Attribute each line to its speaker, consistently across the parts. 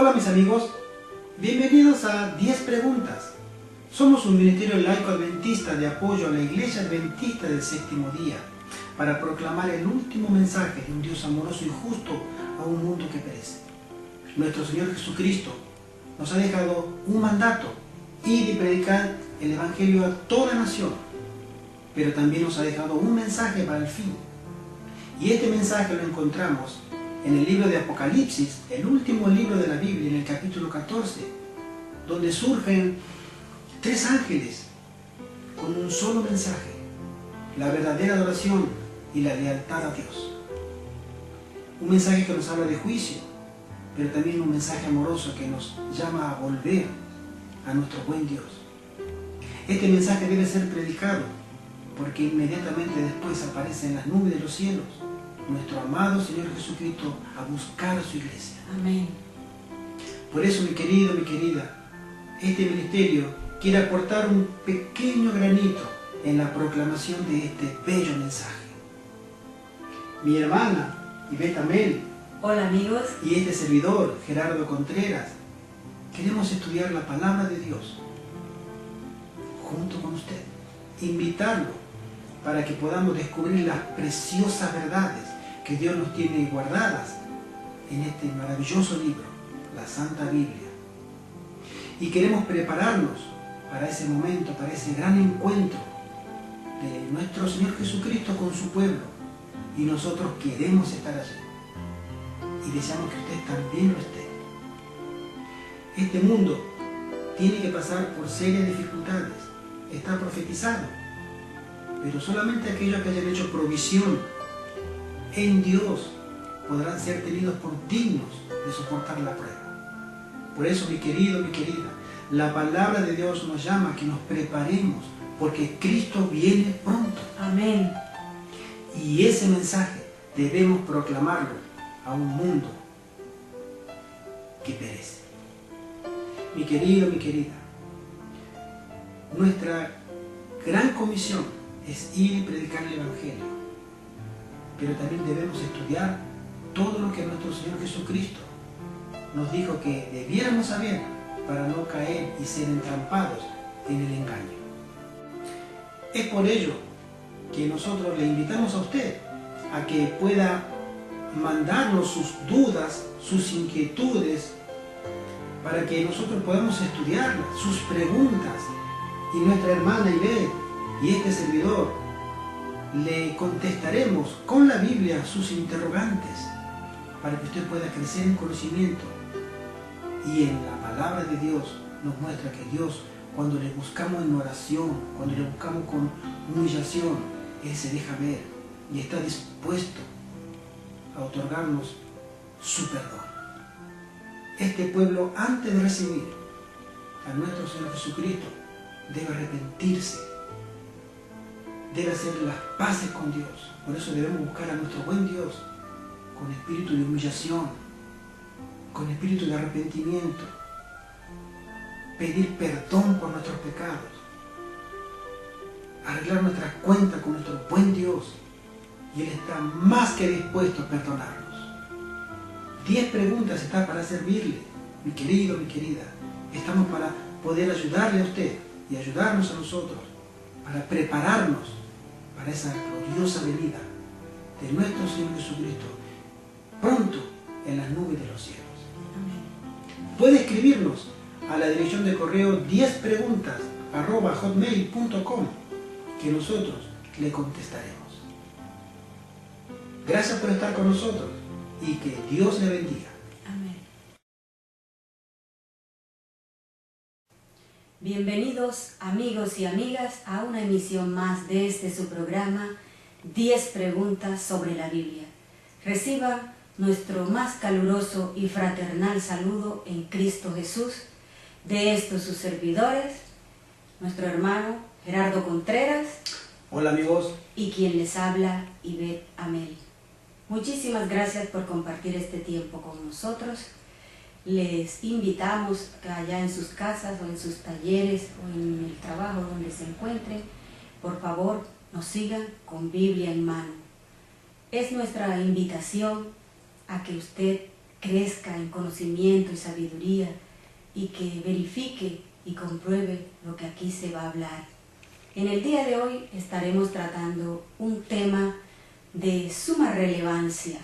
Speaker 1: Hola mis amigos, bienvenidos a 10 preguntas. Somos un ministerio laico adventista de apoyo a la Iglesia Adventista del Séptimo Día para proclamar el último mensaje de un Dios amoroso y justo a un mundo que perece. Nuestro Señor Jesucristo nos ha dejado un mandato: ir y predicar el Evangelio a toda nación, pero también nos ha dejado un mensaje para el fin. Y este mensaje lo encontramos en el libro de Apocalipsis, el último libro de la Biblia, en el capítulo 14, donde surgen 3 ángeles con un solo mensaje: la verdadera adoración y la lealtad a Dios. Un mensaje que nos habla de juicio, pero también un mensaje amoroso que nos llama a volver a nuestro buen Dios. Este mensaje debe ser predicado, porque inmediatamente después aparece en las nubes de los cielos nuestro amado Señor Jesucristo a buscar a su iglesia.
Speaker 2: Amén.
Speaker 1: Por eso, mi querido, mi querida, este ministerio quiere aportar un pequeño granito en la proclamación de este bello mensaje. Mi hermana Ivette Amel,
Speaker 2: Hola amigos.
Speaker 1: y este servidor, Gerardo Contreras, queremos estudiar la palabra de Dios junto con usted, invitarlo para que podamos descubrir las preciosas verdades que Dios nos tiene guardadas en este maravilloso libro, la Santa Biblia. Y queremos prepararnos para ese momento, para ese gran encuentro de nuestro Señor Jesucristo con su pueblo, y nosotros queremos estar allí y deseamos que usted también lo esté. Este mundo tiene que pasar por serias dificultades, está profetizado, pero solamente aquellos que hayan hecho provisión en Dios podrán ser tenidos por dignos de soportar la prueba. Por eso, mi querido, mi querida, la palabra de Dios nos llama a que nos preparemos, porque Cristo viene pronto.
Speaker 2: Amén.
Speaker 1: Y ese mensaje debemos proclamarlo a un mundo que perece. Mi querido, mi querida, nuestra gran comisión es ir y predicar el Evangelio, pero también debemos estudiar todo lo que nuestro Señor Jesucristo nos dijo que debiéramos saber para no caer y ser entrampados en el engaño. Es por ello que nosotros le invitamos a usted a que pueda mandarnos sus dudas, sus inquietudes, para que nosotros podamos estudiarlas, sus preguntas, y nuestra hermana Ivette y este servidor le contestaremos con la Biblia sus interrogantes, para que usted pueda crecer en conocimiento. Y en la palabra de Dios nos muestra que Dios, cuando le buscamos en oración, cuando le buscamos con humillación, Él se deja ver y está dispuesto a otorgarnos su perdón. Este pueblo, antes de recibir a nuestro Señor Jesucristo, debe arrepentirse, debe hacer las paces con Dios. Por eso debemos buscar a nuestro buen Dios con espíritu de humillación, con espíritu de arrepentimiento, pedir perdón por nuestros pecados, arreglar nuestras cuentas con nuestro buen Dios, y Él está más que dispuesto a perdonarnos. 10 preguntas está para servirle, mi querido, mi querida. Estamos para poder ayudarle a usted y ayudarnos a nosotros, para prepararnos para esa gloriosa venida de nuestro Señor Jesucristo pronto en las nubes de los cielos. Puede escribirnos a la dirección de correo 10preguntas@hotmail.com, que nosotros le contestaremos. Gracias por estar con nosotros y que Dios le bendiga.
Speaker 2: Amén. Bienvenidos amigos y amigas a una emisión más de este su programa 10 preguntas sobre la Biblia. Reciba nuestro más caluroso y fraternal saludo en Cristo Jesús de estos sus servidores, nuestro hermano Gerardo Contreras.
Speaker 1: Hola amigos.
Speaker 2: Y quien les habla, Ivette Amel. Muchísimas gracias por compartir este tiempo con nosotros. Les invitamos que allá en sus casas o en sus talleres o en el trabajo donde se encuentren, por favor nos sigan con Biblia en mano. Es nuestra invitación a que usted crezca en conocimiento y sabiduría y que verifique y compruebe lo que aquí se va a hablar. En el día de hoy estaremos tratando un tema de suma relevancia.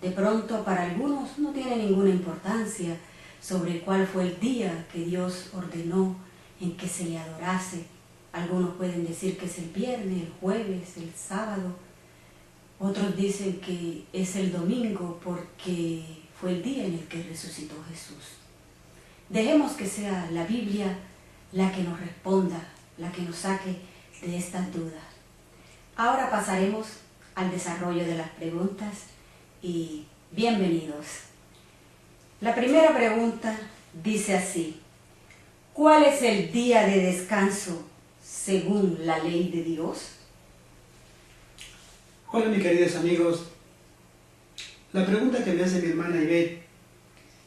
Speaker 2: De pronto para algunos no tiene ninguna importancia sobre cuál fue el día que Dios ordenó en que se le adorase. Algunos pueden decir que es el viernes, el jueves, el sábado. Otros dicen que es el domingo porque fue el día en el que resucitó Jesús. Dejemos que sea la Biblia la que nos responda, la que nos saque de estas dudas. Ahora pasaremos al desarrollo de las preguntas y bienvenidos. La primera pregunta dice así: ¿cuál es el día de descanso según la ley de Dios?
Speaker 1: Hola mis queridos amigos, la pregunta que me hace mi hermana Ivette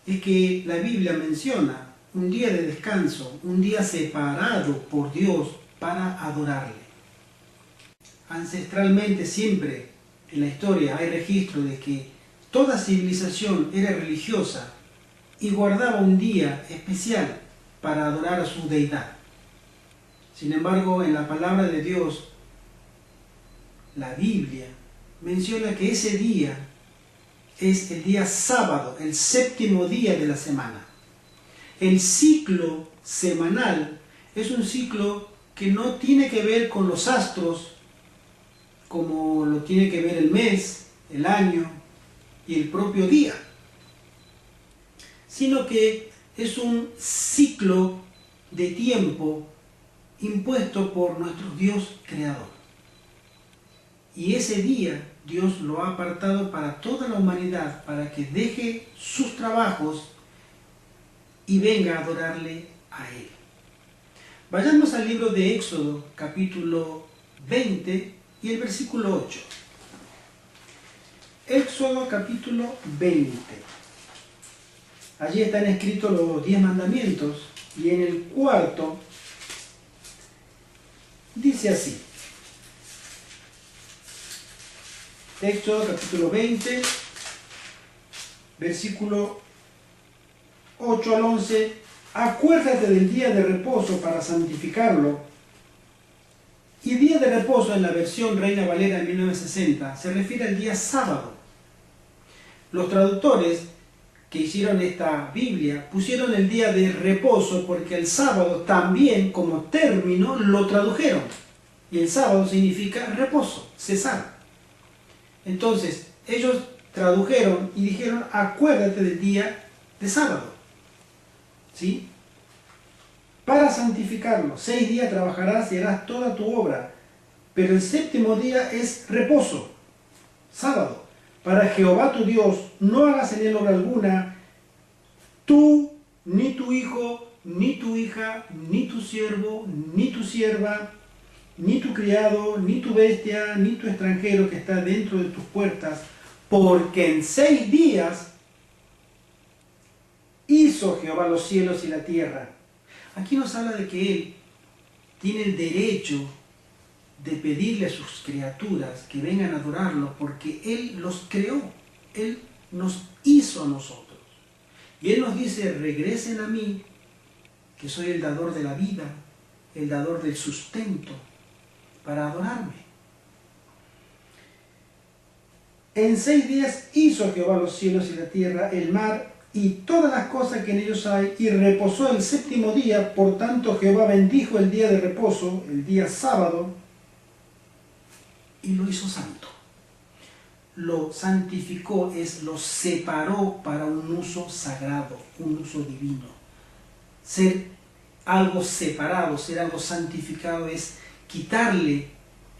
Speaker 1: es que la Biblia menciona un día de descanso, un día separado por Dios para adorarle. Ancestralmente siempre en la historia hay registro de que toda civilización era religiosa y guardaba un día especial para adorar a su deidad. Sin embargo, en la palabra de Dios, la Biblia menciona que ese día es el día sábado, el séptimo día de la semana. El ciclo semanal es un ciclo que no tiene que ver con los astros, como lo tiene que ver el mes, el año y el propio día, sino que es un ciclo de tiempo impuesto por nuestro Dios creador. Y ese día Dios lo ha apartado para toda la humanidad, para que deje sus trabajos y venga a adorarle a Él. Vayamos al libro de Éxodo, capítulo 20 y el versículo 8. Éxodo, capítulo 20. Allí están escritos los 10 mandamientos y en el cuarto dice así. Éxodo capítulo 20, versículo 8 al 11. Acuérdate del día de reposo para santificarlo. Y día de reposo en la versión Reina Valera de 1960 se refiere al día sábado. Los traductores que hicieron esta Biblia pusieron el día de reposo porque el sábado también como término lo tradujeron. Y el sábado significa reposo, cesar. Entonces, ellos tradujeron y dijeron, acuérdate del día de sábado. ¿Sí? Para santificarlo, 6 días trabajarás y harás toda tu obra, pero el séptimo día es reposo, sábado. Para Jehová tu Dios no hagas en él obra alguna, tú, ni tu hijo, ni tu hija, ni tu siervo, ni tu sierva, ni tu criado, ni tu bestia, ni tu extranjero que está dentro de tus puertas, porque en 6 días hizo Jehová los cielos y la tierra. Aquí nos habla de que Él tiene el derecho de pedirle a sus criaturas que vengan a adorarlo, porque Él los creó, Él nos hizo a nosotros. Y Él nos dice, regresen a mí, que soy el dador de la vida, el dador del sustento, para adorarme. En 6 días hizo Jehová los cielos y la tierra, el mar y todas las cosas que en ellos hay, y reposó el séptimo día. Por tanto Jehová bendijo el día de reposo, el día sábado, y lo hizo santo. Lo santificó, lo separó para un uso sagrado, un uso divino. Ser algo separado, ser algo santificado es quitarle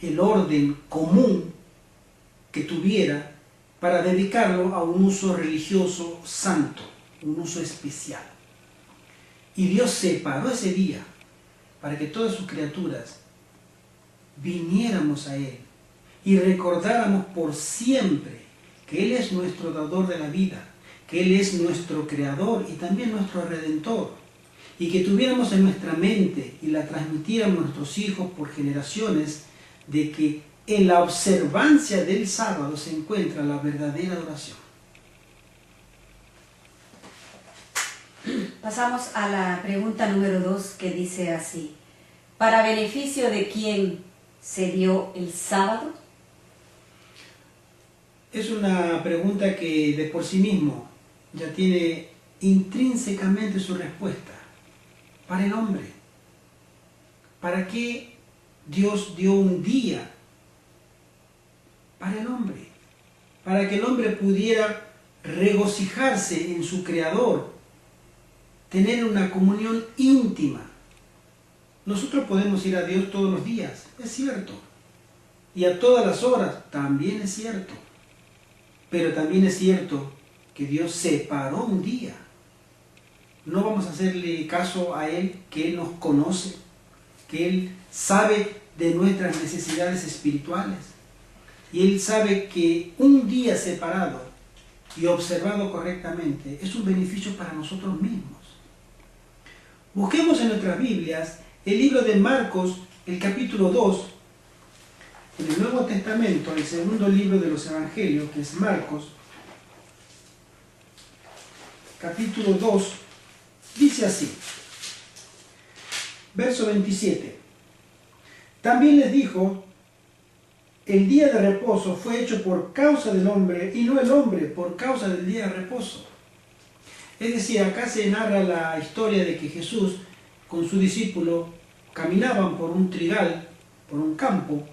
Speaker 1: el orden común que tuviera para dedicarlo a un uso religioso santo, un uso especial. Y Dios separó ese día para que todas sus criaturas viniéramos a Él y recordáramos por siempre que Él es nuestro dador de la vida, que Él es nuestro creador y también nuestro redentor, y que tuviéramos en nuestra mente y la transmitiéramos a nuestros hijos por generaciones, de que en la observancia del sábado se encuentra la verdadera adoración.
Speaker 2: Pasamos a la pregunta número 2, que dice así: ¿para beneficio de quién se dio el sábado?
Speaker 1: Es una pregunta que de por sí mismo ya tiene intrínsecamente su respuesta. Para el hombre. ¿Para qué Dios dio un día? Para el hombre. Para que el hombre pudiera regocijarse en su Creador, tener una comunión íntima. Nosotros podemos ir a Dios todos los días, es cierto. Y a todas las horas, también es cierto. Pero también es cierto que Dios separó un día. No vamos a hacerle caso a Él, que Él nos conoce, que Él sabe de nuestras necesidades espirituales. Y Él sabe que un día separado y observado correctamente es un beneficio para nosotros mismos. Busquemos en nuestras Biblias el libro de Marcos, el capítulo 2, en el Nuevo Testamento, el segundo libro de los Evangelios, que es Marcos, capítulo 2, dice así, verso 27. También les dijo: el día de reposo fue hecho por causa del hombre y no el hombre por causa del día de reposo. Es decir, acá se narra la historia de que Jesús con su discípulo caminaban por un trigal, por un campo,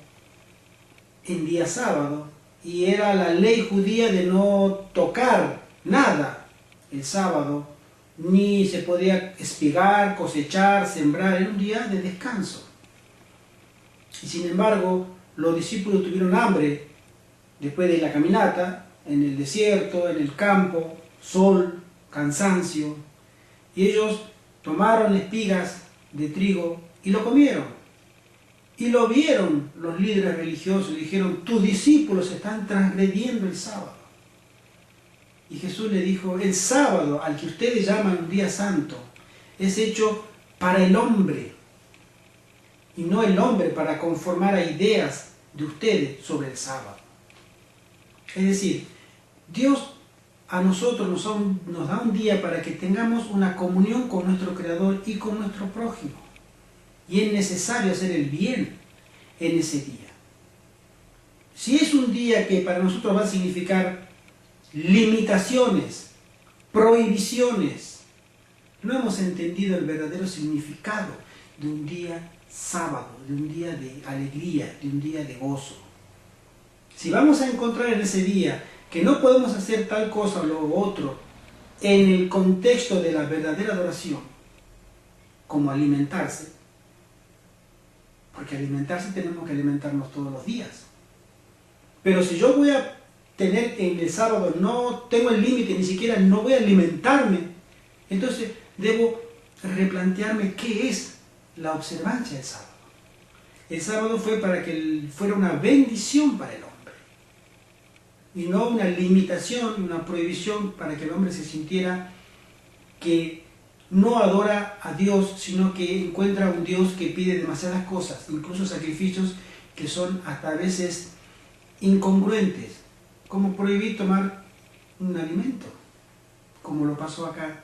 Speaker 1: en día sábado, y era la ley judía de no tocar nada el sábado, ni se podía espigar, cosechar, sembrar, era un día de descanso. Y sin embargo, los discípulos tuvieron hambre después de la caminata, en el desierto, en el campo, sol, cansancio, y ellos tomaron espigas de trigo y lo comieron. Y lo vieron los líderes religiosos y dijeron: tus discípulos están transgrediendo el sábado. Y Jesús le dijo: el sábado, al que ustedes llaman un día santo, es hecho para el hombre, y no el hombre para conformar a ideas de ustedes sobre el sábado. Es decir, Dios a nosotros nos da un día para que tengamos una comunión con nuestro Creador y con nuestro prójimo. Y es necesario hacer el bien en ese día. Si es un día que para nosotros va a significar limitaciones, prohibiciones, no hemos entendido el verdadero significado de un día sábado, de un día de alegría, de un día de gozo. Si vamos a encontrar en ese día que no podemos hacer tal cosa o lo otro en el contexto de la verdadera adoración, como alimentarse, porque alimentarse tenemos que alimentarnos todos los días. Pero si yo voy a tener en el sábado, no tengo el límite, ni siquiera no voy a alimentarme, entonces debo replantearme qué es la observancia del sábado. El sábado fue para que fuera una bendición para el hombre, y no una limitación, una prohibición para que el hombre se sintiera que no adora a Dios, sino que encuentra un Dios que pide demasiadas cosas, incluso sacrificios que son hasta a veces incongruentes, como prohibir tomar un alimento, como lo pasó acá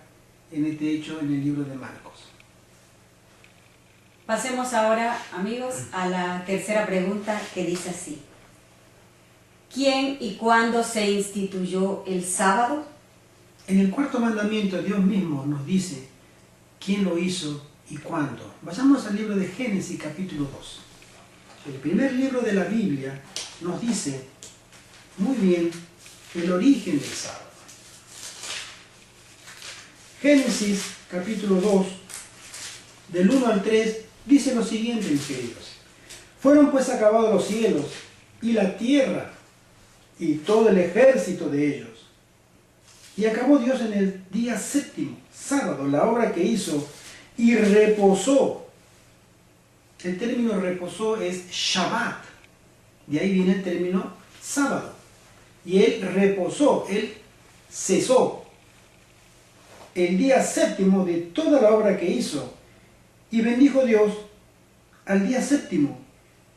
Speaker 1: en este hecho en el libro de Marcos.
Speaker 2: Pasemos ahora, amigos, a la tercera pregunta, que dice así: ¿quién y cuándo se instituyó el sábado?
Speaker 1: En el cuarto mandamiento Dios mismo nos dice quién lo hizo y cuándo. Vayamos al libro de Génesis capítulo 2. El primer libro de la Biblia nos dice muy bien el origen del sábado. Génesis capítulo 2, del 1 al 3, dice lo siguiente, mis queridos: fueron pues acabados los cielos y la tierra y todo el ejército de ellos. Y acabó Dios en el día séptimo, sábado, la obra que hizo, y reposó. El término reposó es Shabbat. De ahí viene el término sábado. Y él reposó, él cesó el día séptimo de toda la obra que hizo. Y bendijo Dios al día séptimo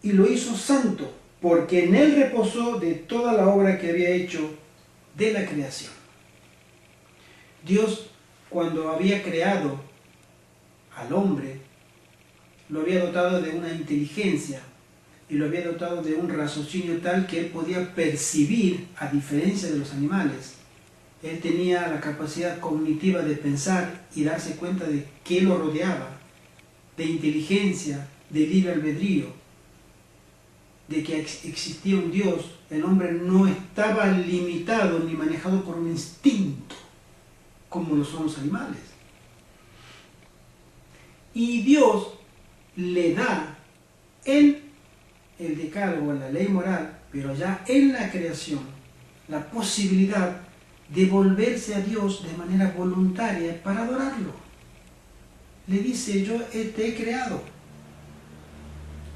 Speaker 1: y lo hizo santo, porque en él reposó de toda la obra que había hecho de la creación. Dios, cuando había creado al hombre, lo había dotado de una inteligencia y lo había dotado de un raciocinio tal que él podía percibir, a diferencia de los animales. Él tenía la capacidad cognitiva de pensar y darse cuenta de qué lo rodeaba, de inteligencia, de libre albedrío, de que existía un Dios. El hombre no estaba limitado ni manejado por un instinto, como lo son los animales. Y Dios le da en el decálogo, en la ley moral, pero ya en la creación, la posibilidad de volverse a Dios de manera voluntaria para adorarlo. Le dice: yo te he creado,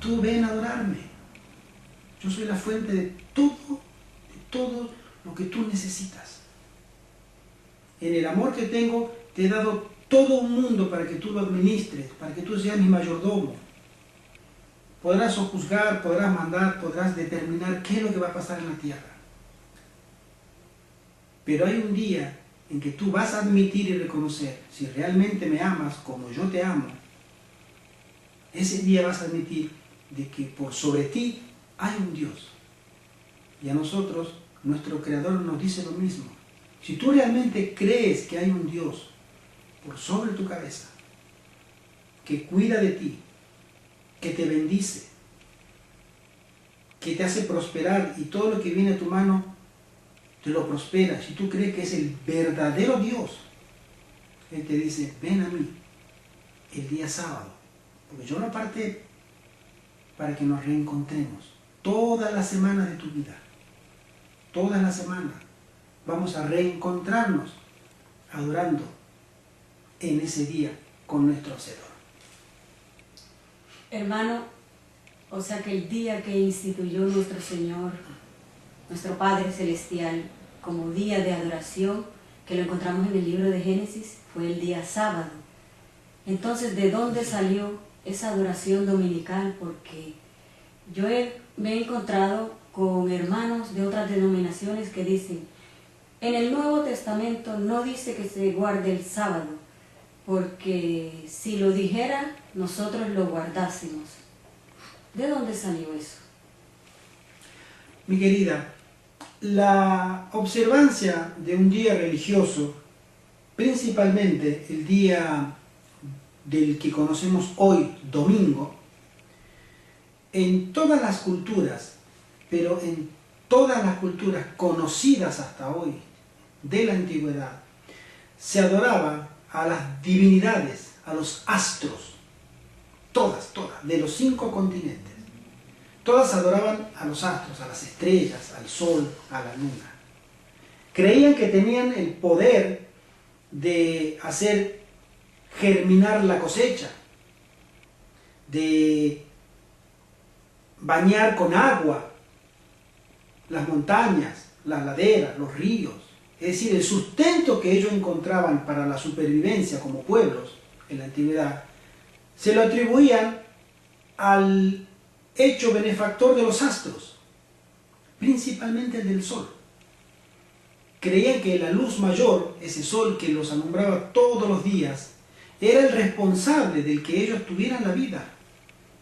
Speaker 1: tú ven a adorarme, yo soy la fuente de todo lo que tú necesitas. En el amor que tengo te he dado todo un mundo para que tú lo administres, para que tú seas mi mayordomo. Podrás sojuzgar, podrás mandar, podrás determinar qué es lo que va a pasar en la tierra. Pero hay un día en que tú vas a admitir y reconocer, si realmente me amas como yo te amo, ese día vas a admitir de que por sobre ti hay un Dios. Y a nosotros, nuestro Creador nos dice lo mismo. Si tú realmente crees que hay un Dios por sobre tu cabeza, que cuida de ti, que te bendice, que te hace prosperar y todo lo que viene a tu mano te lo prospera, si tú crees que es el verdadero Dios, Él te dice: ven a mí el día sábado, porque yo lo aparté para que nos reencontremos todas las semanas de tu vida. Todas las semanas vamos a reencontrarnos adorando en ese día con nuestro Hacedor.
Speaker 2: Hermano, o sea que el día que instituyó nuestro Señor, nuestro Padre Celestial, como día de adoración, que lo encontramos en el libro de Génesis, fue el día sábado. Entonces, ¿de dónde salió esa adoración dominical? Porque yo me he encontrado con hermanos de otras denominaciones que dicen: en el Nuevo Testamento no dice que se guarde el sábado, porque si lo dijera, nosotros lo guardásemos. ¿De dónde salió eso?
Speaker 1: Mi querida, la observancia de un día religioso, principalmente el día del que conocemos hoy, domingo, en todas las culturas, pero en todas las culturas conocidas hasta hoy de la antigüedad, se adoraba a las divinidades, a los astros, todas, de los 5 continentes. Todas adoraban a los astros, a las estrellas, al sol, a la luna. Creían que tenían el poder de hacer germinar la cosecha, de bañar con agua las montañas, las laderas, los ríos. Es decir, el sustento que ellos encontraban para la supervivencia como pueblos en la antigüedad, se lo atribuían al hecho benefactor de los astros, principalmente el del sol. Creían que la luz mayor, ese sol que los alumbraba todos los días, era el responsable de que ellos tuvieran la vida,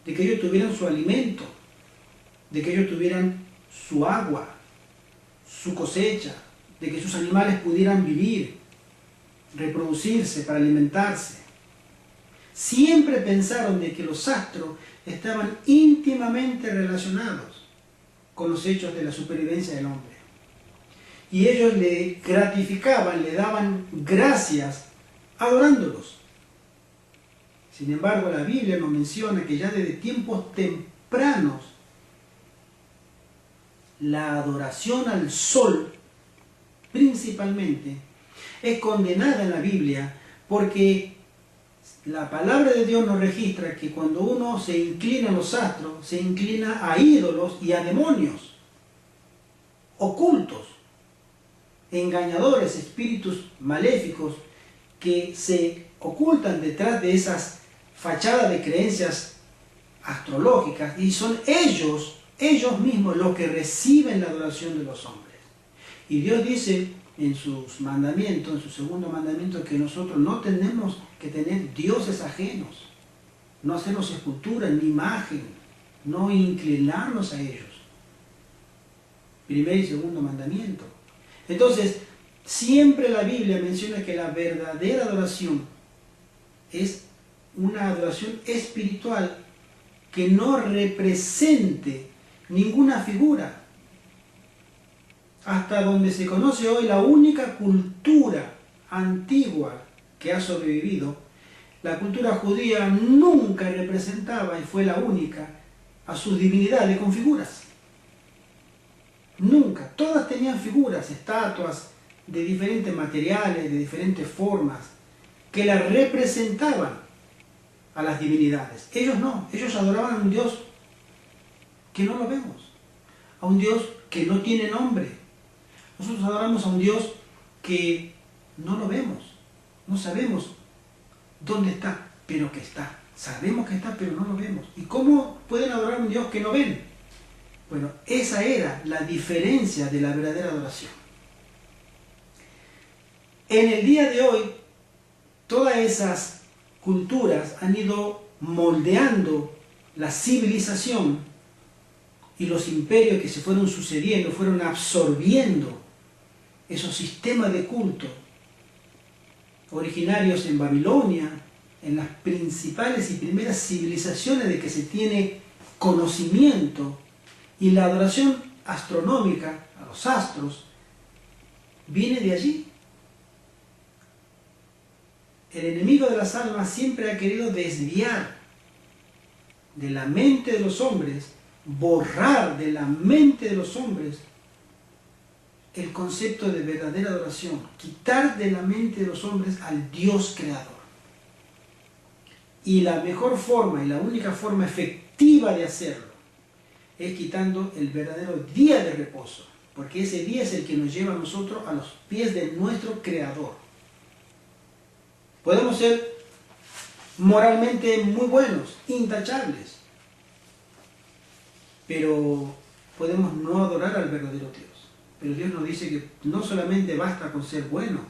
Speaker 1: de que ellos tuvieran su alimento, de que ellos tuvieran su agua, su cosecha, de que sus animales pudieran vivir, reproducirse para alimentarse. Siempre pensaron de que los astros estaban íntimamente relacionados con los hechos de la supervivencia del hombre. Y ellos le gratificaban, le daban gracias adorándolos. Sin embargo, la Biblia nos menciona que ya desde tiempos tempranos la adoración al sol, principalmente, es condenada en la Biblia porque la palabra de Dios nos registra que cuando uno se inclina a los astros, se inclina a ídolos y a demonios ocultos, engañadores, espíritus maléficos que se ocultan detrás de esas fachadas de creencias astrológicas, y son ellos mismos los que reciben la adoración de los hombres. Y Dios dice en sus mandamientos, en su segundo mandamiento, que nosotros no tenemos que tener dioses ajenos, no hacernos esculturas ni imagen, no inclinarnos a ellos. Primer y segundo mandamiento. Entonces, siempre la Biblia menciona que la verdadera adoración es una adoración espiritual que no represente ninguna figura. Hasta donde se conoce hoy, la única cultura antigua que ha sobrevivido, la cultura judía nunca representaba, y fue la única, a sus divinidades con figuras. Nunca. Todas tenían figuras, estatuas de diferentes materiales, de diferentes formas, que las representaban a las divinidades. Ellos no, ellos adoraban a un Dios que no lo vemos, a un Dios que no tiene nombre. Nosotros adoramos a un Dios que no lo vemos, no sabemos dónde está, pero que está. Sabemos que está, pero no lo vemos. ¿Y cómo pueden adorar a un Dios que no ven? Bueno, esa era la diferencia de la verdadera adoración. En el día de hoy, todas esas culturas han ido moldeando la civilización y los imperios que se fueron sucediendo, fueron absorbiendo esos sistemas de culto originarios en Babilonia, en las principales y primeras civilizaciones de que se tiene conocimiento, y la adoración astronómica a los astros viene de allí. El enemigo de las almas siempre ha querido desviar de la mente de los hombres, borrar de la mente de los hombres el concepto de verdadera adoración, quitar de la mente de los hombres al Dios creador. Y la mejor forma y la única forma efectiva de hacerlo es quitando el verdadero día de reposo, porque ese día es el que nos lleva a nosotros a los pies de nuestro Creador. Podemos ser moralmente muy buenos, intachables, pero podemos no adorar al verdadero Dios. Pero Dios nos dice que no solamente basta con ser bueno,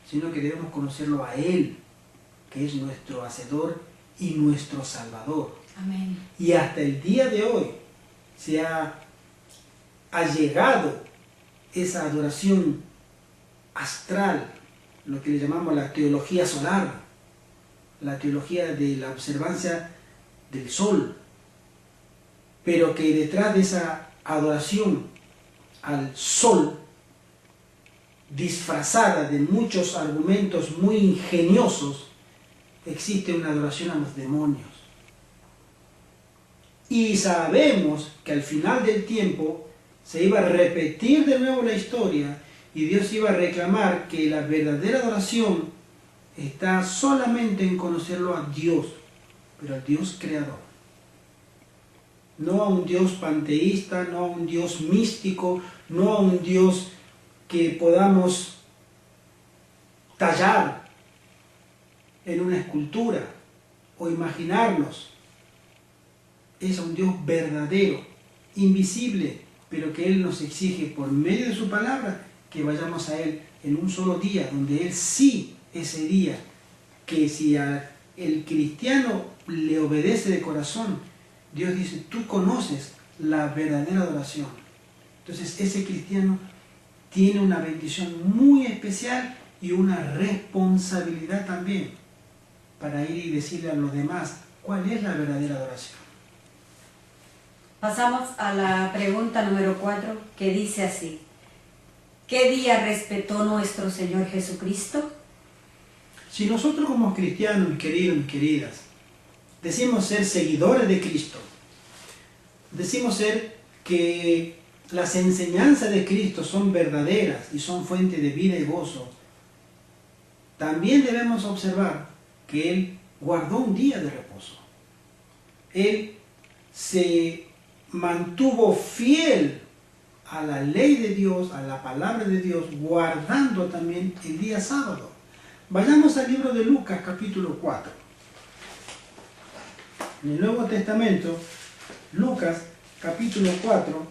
Speaker 1: sino que debemos conocerlo a Él, que es nuestro Hacedor y nuestro Salvador.
Speaker 2: Amén.
Speaker 1: Y hasta el día de hoy se ha allegado esa adoración astral, lo que le llamamos la teología solar, la teología de la observancia del sol, pero que detrás de esa adoración al sol, disfrazada de muchos argumentos muy ingeniosos, existe una adoración a los demonios. Y sabemos que al final del tiempo se iba a repetir de nuevo la historia y Dios iba a reclamar que la verdadera adoración está solamente en conocerlo a Dios, pero al Dios creador. No a un Dios panteísta, no a un Dios místico, no a un Dios que podamos tallar en una escultura o imaginarnos. Es a un Dios verdadero, invisible, pero que Él nos exige por medio de su palabra que vayamos a Él en un solo día, donde Él sí, ese día, que si el cristiano le obedece de corazón, Dios dice, tú conoces la verdadera adoración. Entonces ese cristiano tiene una bendición muy especial y una responsabilidad también para ir y decirle a los demás cuál es la verdadera adoración.
Speaker 2: Pasamos a la pregunta número 4, que dice así: ¿qué día respetó nuestro Señor Jesucristo?
Speaker 1: Si nosotros como cristianos, mis queridos y queridas, decimos ser seguidores de Cristo, decimos ser que las enseñanzas de Cristo son verdaderas y son fuente de vida y gozo, también debemos observar que Él guardó un día de reposo. Él se mantuvo fiel a la ley de Dios, a la palabra de Dios, guardando también el día sábado. Vayamos al libro de Lucas, capítulo 4. En el Nuevo Testamento, Lucas, capítulo 4,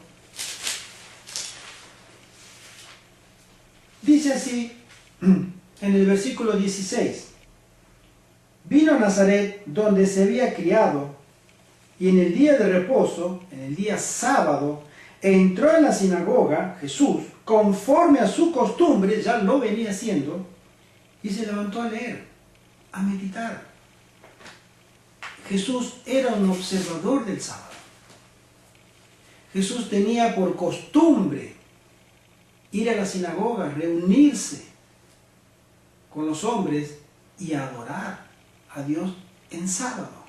Speaker 1: dice dice así en el versículo 16. Vino a Nazaret, donde se había criado, y en el día de reposo, en el día sábado, entró en la sinagoga Jesús, conforme a su costumbre, ya lo venía haciendo, y se levantó a leer, a meditar. Jesús era un observador del sábado. Jesús tenía por costumbre ir a la sinagoga, reunirse con los hombres y adorar a Dios en sábado.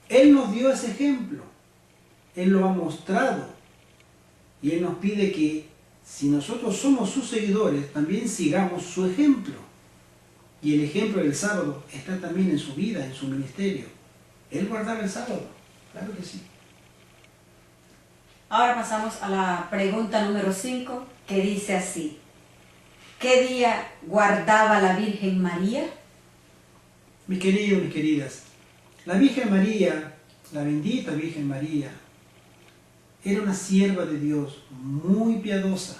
Speaker 1: Él nos dio ese ejemplo, Él lo ha mostrado y Él nos pide que si nosotros somos sus seguidores, también sigamos su ejemplo. Y el ejemplo del sábado está también en su vida, en su ministerio. Él guardaba el sábado, claro que sí.
Speaker 2: Ahora pasamos a la pregunta número 5, que dice así: ¿qué día guardaba la Virgen María?
Speaker 1: Mis queridos, mis queridas, la Virgen María, la bendita Virgen María, era una sierva de Dios, muy piadosa,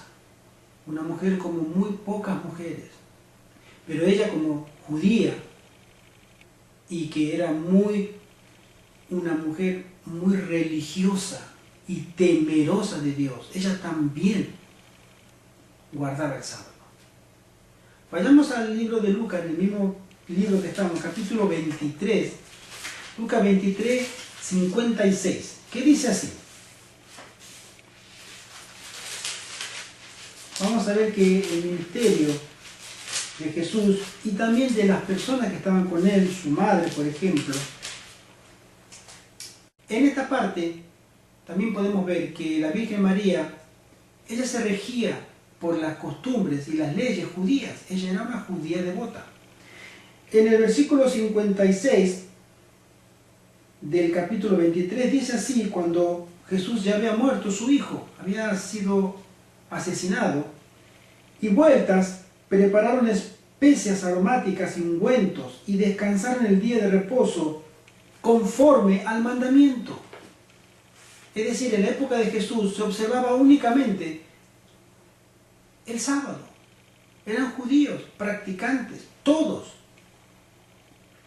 Speaker 1: una mujer como muy pocas mujeres, pero ella como judía, y que era una mujer muy religiosa y temerosa de Dios, ella también guardaba el sábado. Vayamos al libro de Lucas, el mismo libro que estamos, capítulo 23, Lucas 23, 56, que dice así. Vamos a ver que el ministerio de Jesús y también de las personas que estaban con él, su madre, por ejemplo, en esta parte también podemos ver que la Virgen María, ella se regía por las costumbres y las leyes judías. Ella era una judía devota. En el versículo 56 del capítulo 23 dice así: cuando Jesús ya había muerto su hijo, había sido asesinado, y vueltas prepararon especias aromáticas y ungüentos y descansaron el día de reposo conforme al mandamiento. Es decir, en la época de Jesús se observaba únicamente el sábado. Eran judíos, practicantes, todos.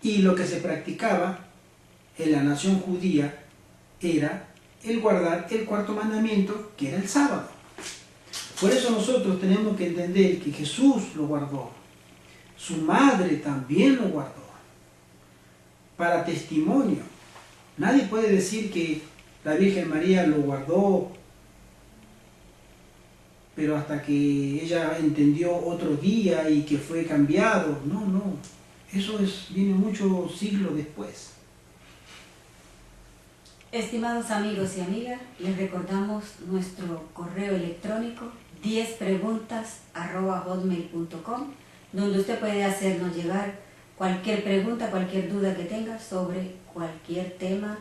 Speaker 1: Y lo que se practicaba en la nación judía era el guardar el cuarto mandamiento, que era el sábado. Por eso nosotros tenemos que entender que Jesús lo guardó. Su madre también lo guardó. Para testimonio. Nadie puede decir que la Virgen María lo guardó, pero hasta que ella entendió otro día y que fue cambiado. No, no. Eso viene muchos siglos después.
Speaker 2: Estimados amigos y amigas, les recordamos nuestro correo electrónico 10preguntas@hotmail.com, donde usted puede hacernos llegar cualquier pregunta, cualquier duda que tenga sobre cualquier tema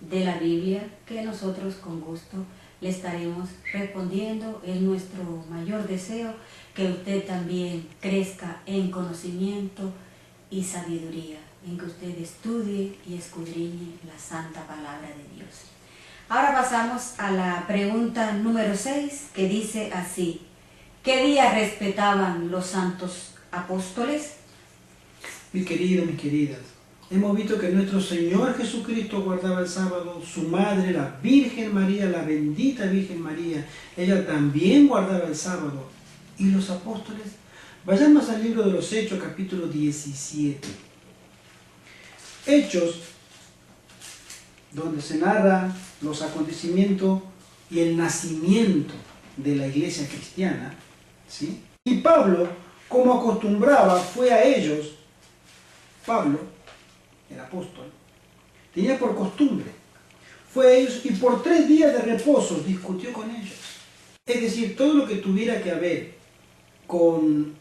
Speaker 2: de la Biblia, que nosotros con gusto le estaremos respondiendo. Es nuestro mayor deseo que usted también crezca en conocimiento y sabiduría, en que usted estudie y escudriñe la santa palabra de Dios. Ahora pasamos a la pregunta número 6, que dice así: ¿qué día respetaban los santos apóstoles?
Speaker 1: Mis queridos, mis queridas, hemos visto que nuestro Señor Jesucristo guardaba el sábado, su madre, la Virgen María, la bendita Virgen María, ella también guardaba el sábado. ¿Y los apóstoles? Vayamos al libro de los Hechos, capítulo 17. Hechos, donde se narra los acontecimientos y el nacimiento de la iglesia cristiana, ¿sí? Y Pablo, como acostumbraba, fue a ellos. Pablo, el apóstol, tenía por costumbre, fue a ellos y por 3 días de reposo discutió con ellos. Es decir, todo lo que tuviera que ver con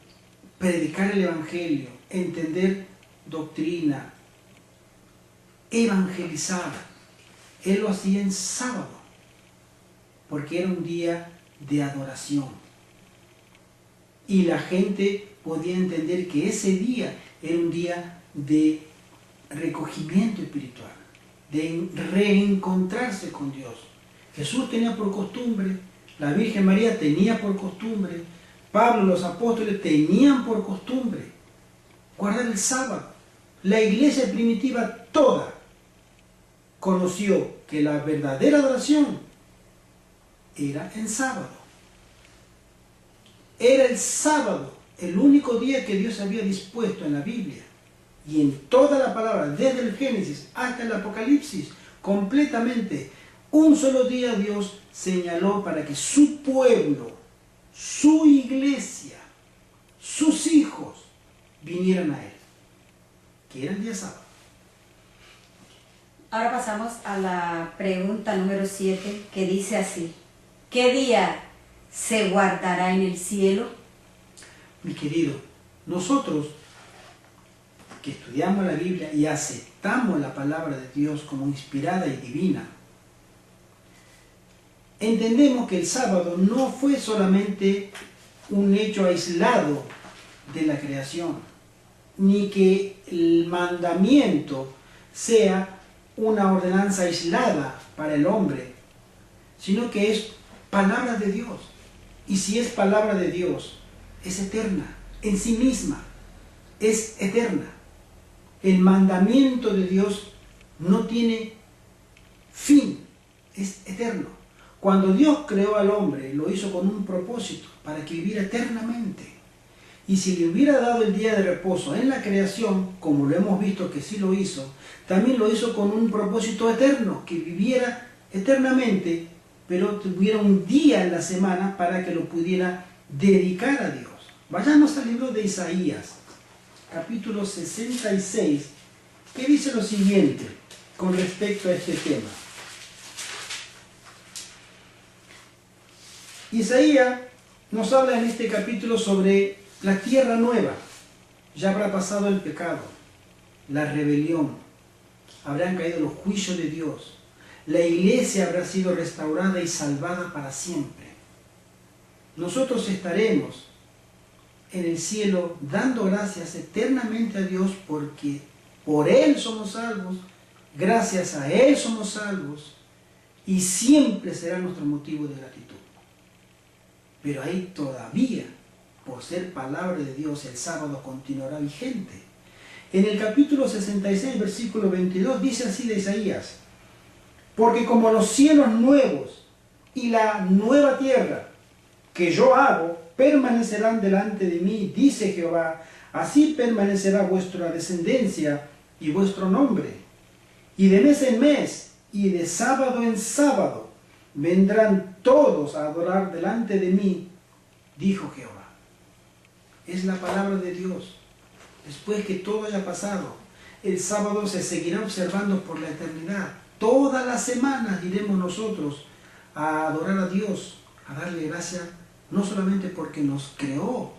Speaker 1: predicar el evangelio, entender doctrina, evangelizar, él lo hacía en sábado, porque era un día de adoración. Y la gente podía entender que ese día era un día de recogimiento espiritual, de reencontrarse con Dios. Jesús tenía por costumbre, la Virgen María tenía por costumbre, Pablo, los apóstoles tenían por costumbre guardar el sábado. La iglesia primitiva toda conoció que la verdadera adoración era el sábado. Era el sábado el único día que Dios había dispuesto en la Biblia. Y en toda la palabra, desde el Génesis hasta el Apocalipsis, completamente, un solo día Dios señaló para que su pueblo, su iglesia, sus hijos vinieran a Él, que era el día sábado.
Speaker 2: Ahora pasamos a la pregunta número 7, que dice así: ¿qué día se guardará en el cielo?
Speaker 1: Mi querido, nosotros que estudiamos la Biblia y aceptamos la palabra de Dios como inspirada y divina, entendemos que el sábado no fue solamente un hecho aislado de la creación, ni que el mandamiento sea una ordenanza aislada para el hombre, sino que es palabra de Dios. Y si es palabra de Dios, es eterna, en sí misma, es eterna. El mandamiento de Dios no tiene fin, es eterno. Cuando Dios creó al hombre, lo hizo con un propósito, para que viviera eternamente. Y si le hubiera dado el día de reposo en la creación, como lo hemos visto que sí lo hizo, también lo hizo con un propósito eterno, que viviera eternamente, pero tuviera un día en la semana para que lo pudiera dedicar a Dios. Vayamos al libro de Isaías, capítulo 66, que dice lo siguiente con respecto a este tema. Isaías nos habla en este capítulo sobre la tierra nueva. Ya habrá pasado el pecado, la rebelión, habrán caído los juicios de Dios, la iglesia habrá sido restaurada y salvada para siempre. Nosotros estaremos en el cielo dando gracias eternamente a Dios, porque por Él somos salvos, gracias a Él somos salvos, y siempre será nuestro motivo de gratitud. Pero ahí todavía, por ser palabra de Dios, el sábado continuará vigente. En el capítulo 66, versículo 22, dice así de Isaías: porque como los cielos nuevos y la nueva tierra que yo hago permanecerán delante de mí, dice Jehová, así permanecerá vuestra descendencia y vuestro nombre. Y de mes en mes y de sábado en sábado vendrán todos a adorar delante de mí, dijo Jehová. Es la palabra de Dios. Después que todo haya pasado, el sábado se seguirá observando por la eternidad. Todas las semanas iremos nosotros a adorar a Dios, a darle gracias, no solamente porque nos creó,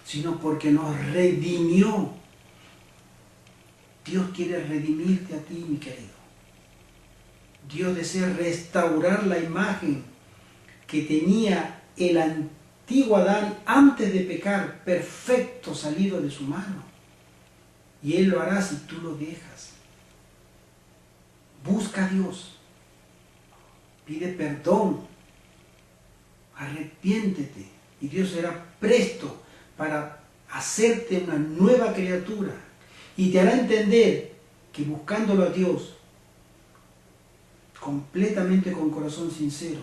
Speaker 1: sino porque nos redimió. Dios quiere redimirte a ti, mi querido. Dios desea restaurar la imagen que tenía el antiguo Adán antes de pecar, perfecto, salido de su mano. Y Él lo hará si tú lo dejas. Busca a Dios, pide perdón, arrepiéntete, y Dios será presto para hacerte una nueva criatura, y te hará entender que buscándolo a Dios completamente con corazón sincero,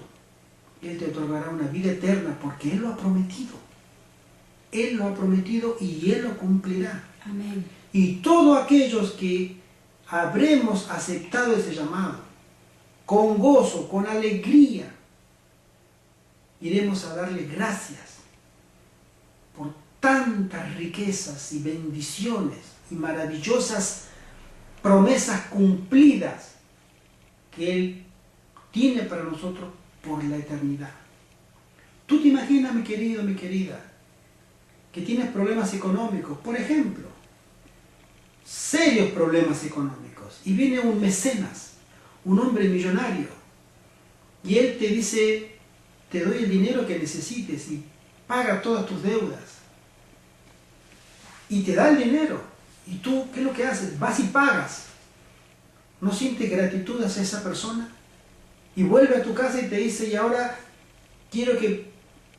Speaker 1: Él te otorgará una vida eterna, porque Él lo ha prometido. Él lo ha prometido y Él lo cumplirá.
Speaker 2: Amén.
Speaker 1: Y todos aquellos que habremos aceptado ese llamado, con gozo, con alegría, iremos a darle gracias por tantas riquezas y bendiciones y maravillosas promesas cumplidas que Él tiene para nosotros por la eternidad. Tú te imaginas, mi querido, mi querida, que tienes problemas económicos, por ejemplo, serios problemas económicos, y viene un mecenas, un hombre millonario, y él te dice: te doy el dinero que necesites y paga todas tus deudas. Y te da el dinero, y tú, ¿qué es lo que haces? Vas y pagas. ¿No sientes gratitud hacia esa persona? Y vuelve a tu casa y te dice: y ahora quiero que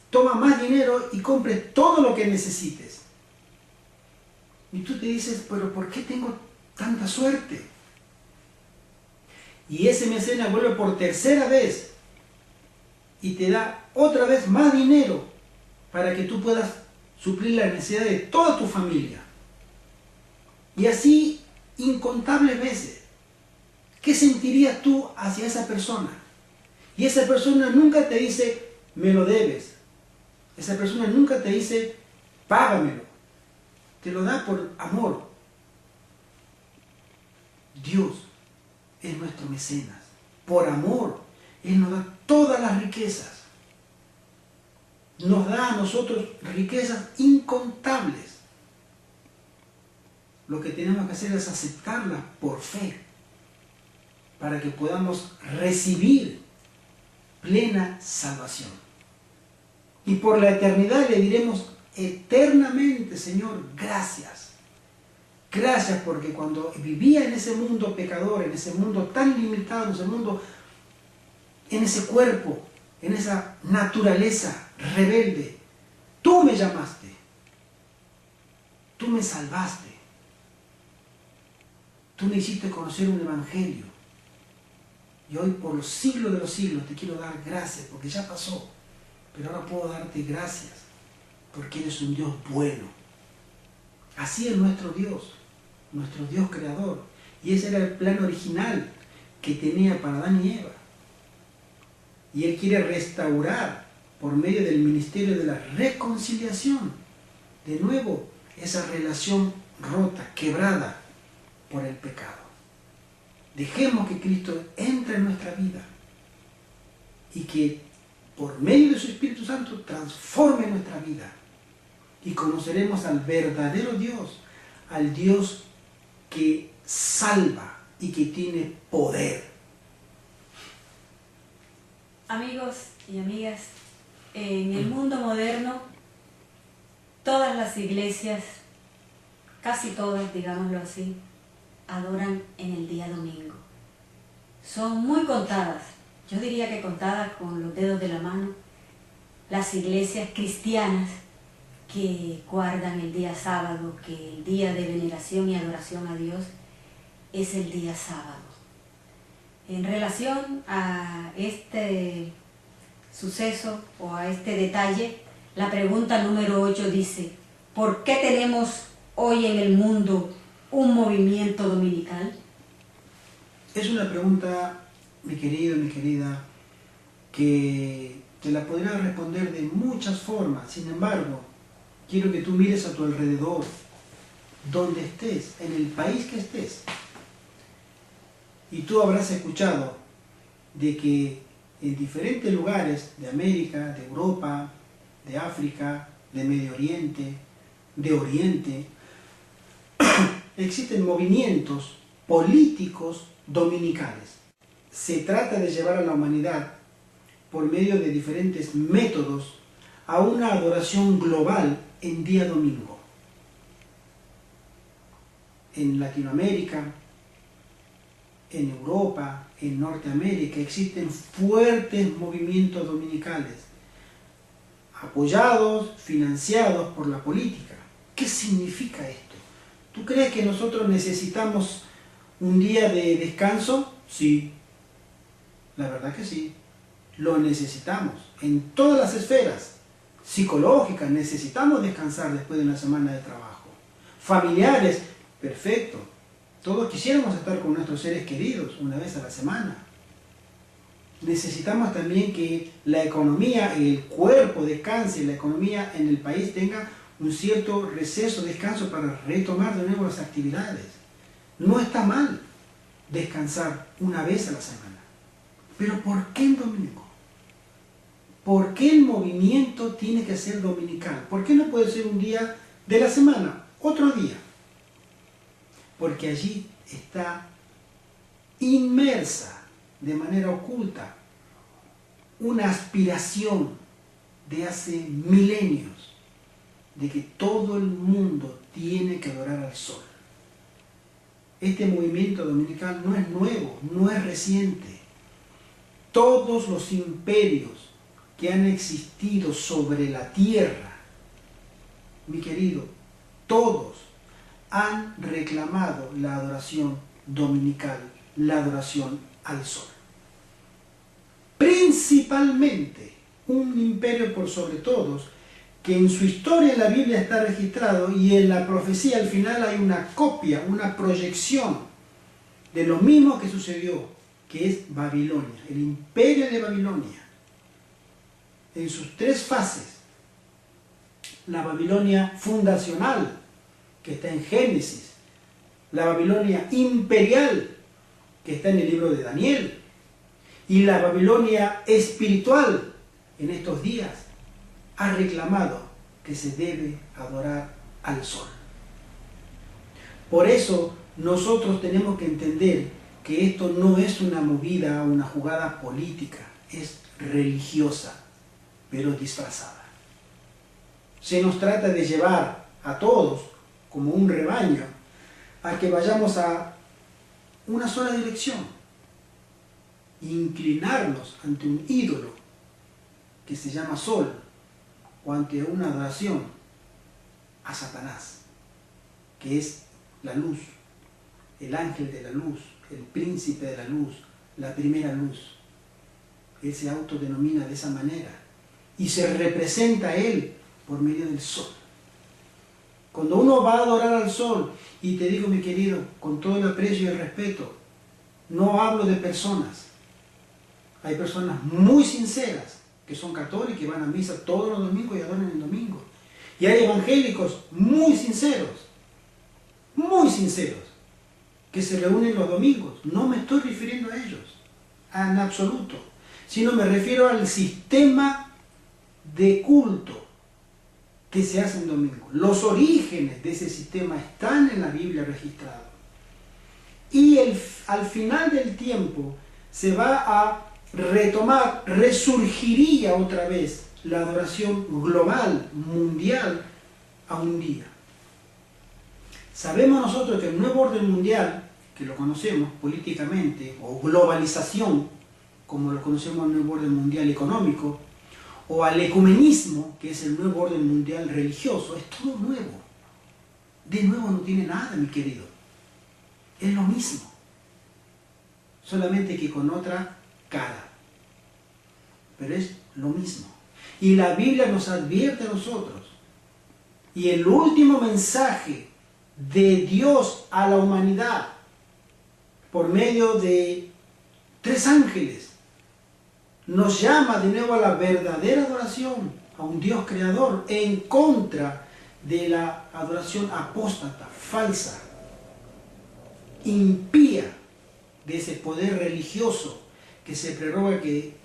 Speaker 1: toma más dinero y compre todo lo que necesites. Y tú te dices, pero ¿por qué tengo tanta suerte? Y ese mecenas vuelve por tercera vez y te da otra vez más dinero para que tú puedas suplir la necesidad de toda tu familia. Y así incontables veces. ¿Qué sentirías tú hacia esa persona? Y esa persona nunca te dice, me lo debes. Esa persona nunca te dice, págamelo. Te lo da por amor. Dios es nuestro mecenas. Por amor, Él nos da todas las riquezas. Nos da a nosotros riquezas incontables. Lo que tenemos que hacer es aceptarlas por fe, para que podamos recibir plena salvación. Y por la eternidad le diremos eternamente, Señor, gracias. Gracias porque cuando vivía en ese mundo pecador, en ese mundo tan limitado, en ese mundo, en ese cuerpo, en esa naturaleza rebelde, tú me llamaste, tú me salvaste, tú me hiciste conocer un evangelio. Y hoy por los siglos de los siglos te quiero dar gracias porque ya pasó, pero ahora puedo darte gracias porque eres un Dios bueno. Así es nuestro Dios creador. Y ese era el plan original que tenía para Adán y Eva. Y Él quiere restaurar por medio del ministerio de la reconciliación, de nuevo, esa relación rota, quebrada por el pecado. Dejemos que Cristo entre en nuestra vida y que por medio de su Espíritu Santo transforme nuestra vida. Y conoceremos al verdadero Dios, al Dios que salva y que tiene poder.
Speaker 2: Amigos y amigas, en el mundo moderno, todas las iglesias, casi todas, digámoslo así, adoran en el día domingo. Son muy contadas, yo diría que contadas con los dedos de la mano, las iglesias cristianas que guardan el día sábado, que el día de veneración y adoración a Dios es el día sábado. En relación a este suceso o a este detalle, la pregunta número 8 dice, ¿por qué tenemos hoy en el mundo un movimiento dominical?
Speaker 1: Es una pregunta, mi querido, mi querida, que te la podría responder de muchas formas. Sin embargo, quiero que tú mires a tu alrededor, donde estés, en el país que estés. Y tú habrás escuchado de que en diferentes lugares de América, de Europa, de África, de Medio Oriente, de Oriente, existen movimientos políticos dominicales. Se trata de llevar a la humanidad, por medio de diferentes métodos, a una adoración global en día domingo. En Latinoamérica, en Europa, en Norteamérica, existen fuertes movimientos dominicales, apoyados, financiados por la política. ¿Qué significa esto? ¿Tú crees que nosotros necesitamos un día de descanso? Sí, la verdad que sí, lo necesitamos en todas las esferas. Psicológicas, necesitamos descansar después de una semana de trabajo. Familiares, perfecto. Todos quisiéramos estar con nuestros seres queridos una vez a la semana. Necesitamos también que la economía, el cuerpo descanse, la economía en el país tenga un cierto receso, descanso para retomar de nuevo las actividades. No está mal descansar una vez a la semana. Pero ¿por qué el domingo? ¿Por qué el movimiento tiene que ser dominical? ¿Por qué no puede ser un día de la semana, otro día? Porque allí está inmersa de manera oculta una aspiración de hace milenios de que todo el mundo tiene que adorar al sol. Este movimiento dominical no es nuevo, no es reciente. Todos los imperios, que han existido sobre la tierra, mi querido, todos han reclamado la adoración dominical, la adoración al sol. Principalmente un imperio por sobre todos, que en su historia en la Biblia está registrado, y en la profecía al final hay una copia, una proyección de lo mismo que sucedió, que es Babilonia, el imperio de Babilonia, en sus tres fases. La Babilonia fundacional, que está en Génesis, la Babilonia imperial, que está en el libro de Daniel, y la Babilonia espiritual, en estos días, ha reclamado que se debe adorar al sol. Por eso nosotros tenemos que entender que esto no es una movida, una jugada política, es religiosa, pero disfrazada. Se nos trata de llevar a todos, como un rebaño, a que vayamos a una sola dirección, inclinarnos ante un ídolo que se llama sol, o ante una adoración a Satanás, que es la luz, el ángel de la luz, el príncipe de la luz, la primera luz. Él se autodenomina de esa manera y se representa a él por medio del sol. Cuando uno va a adorar al sol, y te digo, mi querido, con todo el aprecio y el respeto, no hablo de personas. Hay personas muy sinceras que son católicos y van a misa todos los domingos y adoran el domingo. Y hay evangélicos muy sinceros, que se reúnen los domingos. No me estoy refiriendo a ellos, en absoluto, sino me refiero al sistema de culto que se hace en domingo. Los orígenes de ese sistema están en la Biblia registrados. Y al final del tiempo se va a retomar, resurgiría otra vez la adoración global, mundial, a un día. Sabemos nosotros que el nuevo orden mundial, que lo conocemos políticamente, o globalización, como lo conocemos el nuevo orden mundial económico, o al ecumenismo, que es el nuevo orden mundial religioso, es todo nuevo. De nuevo no tiene nada, mi querido. Es lo mismo, solamente que con otra cara. Pero es lo mismo. Y la Biblia nos advierte a nosotros. Y el último mensaje de Dios a la humanidad, por medio de 3 ángeles, nos llama de nuevo a la verdadera adoración, a un Dios creador, en contra de la adoración apóstata, falsa, impía, de ese poder religioso que se prerroga que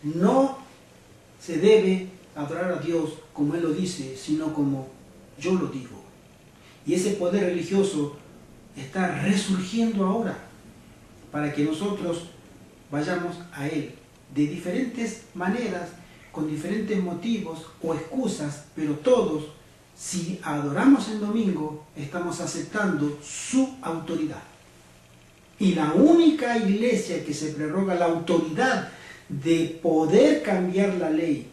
Speaker 1: no se debe adorar a Dios como Él lo dice, sino como yo lo digo. Y ese poder religioso está resurgiendo ahora para que nosotros vayamos a Él de diferentes maneras, con diferentes motivos o excusas, pero todos, si adoramos en domingo, estamos aceptando su autoridad. Y la única iglesia que se prerroga la autoridad de poder cambiar la ley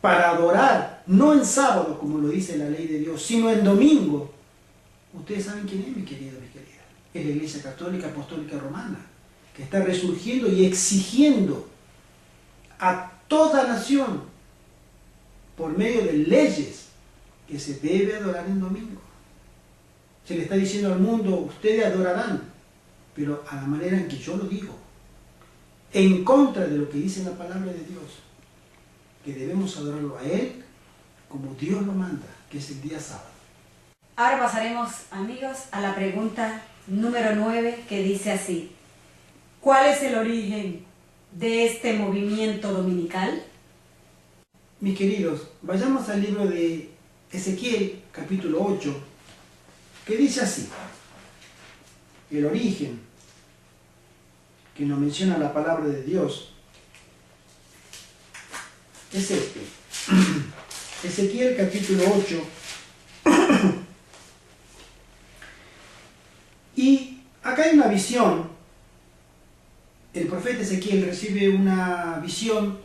Speaker 1: para adorar, no en sábado, como lo dice la ley de Dios, sino en domingo, ustedes saben quién es, mi querido, mi querida. Es la Iglesia Católica Apostólica Romana, que está resurgiendo y exigiendo a toda nación, por medio de leyes, que se debe adorar en domingo. Se le está diciendo al mundo, ustedes adorarán, pero a la manera en que yo lo digo, en contra de lo que dice la palabra de Dios, que debemos adorarlo a Él como Dios lo manda, que es el día sábado.
Speaker 2: Ahora pasaremos, amigos, a la pregunta número 9, que dice así: ¿cuál es el origen de este movimiento dominical?
Speaker 1: Mis queridos, vayamos al libro de Ezequiel, capítulo 8, que dice así: el origen que nos menciona la palabra de Dios es este. Ezequiel capítulo 8. Y acá hay una visión. El profeta Ezequiel recibe una visión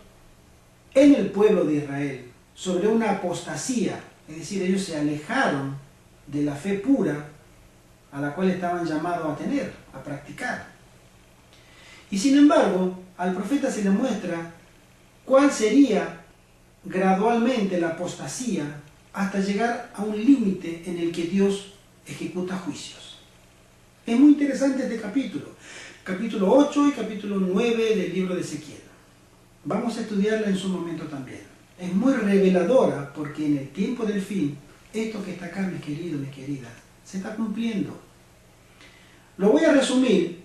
Speaker 1: en el pueblo de Israel sobre una apostasía, es decir, ellos se alejaron de la fe pura a la cual estaban llamados a tener, a practicar. Y sin embargo, al profeta se le muestra cuál sería gradualmente la apostasía hasta llegar a un límite en el que Dios ejecuta juicios. Es muy interesante este capítulo 8 y capítulo 9 del libro de Ezequiel. Vamos a estudiarla en su momento también. Es muy reveladora porque en el tiempo del fin, esto que está acá, mis queridos, mis queridas, se está cumpliendo. Lo voy a resumir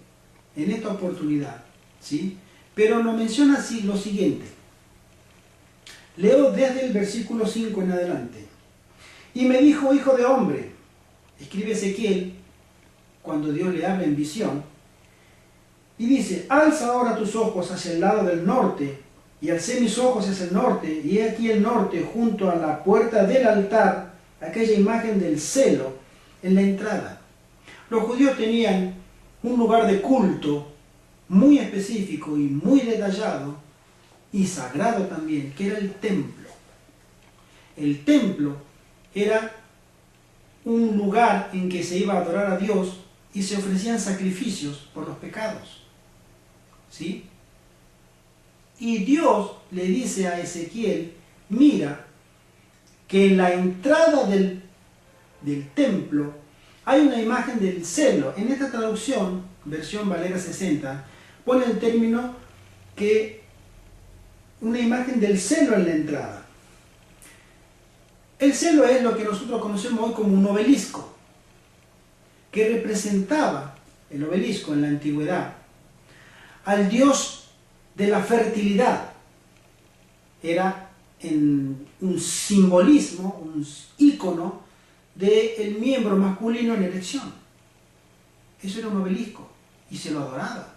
Speaker 1: en esta oportunidad, ¿sí? Pero nos menciona así lo siguiente. Leo desde el versículo 5 en adelante. Y me dijo, hijo de hombre, escribe Ezequiel, cuando Dios le habla en visión, y dice, alza ahora tus ojos hacia el lado del norte, y alcé mis ojos hacia el norte, y he aquí el norte, junto a la puerta del altar, aquella imagen del celo en la entrada. Los judíos tenían un lugar de culto muy específico y muy detallado, y sagrado también, que era el templo. El templo era un lugar en que se iba a adorar a Dios y se ofrecían sacrificios por los pecados. ¿Sí? Y Dios le dice a Ezequiel, mira, que en la entrada del templo hay una imagen del celo. En esta traducción, versión Valera 60, pone el término que una imagen del celo en la entrada. El celo es lo que nosotros conocemos hoy como un obelisco, que representaba, el obelisco en la antigüedad, al dios de la fertilidad. Era un simbolismo, un ícono del miembro masculino en erección. Eso era un obelisco y se lo adoraba.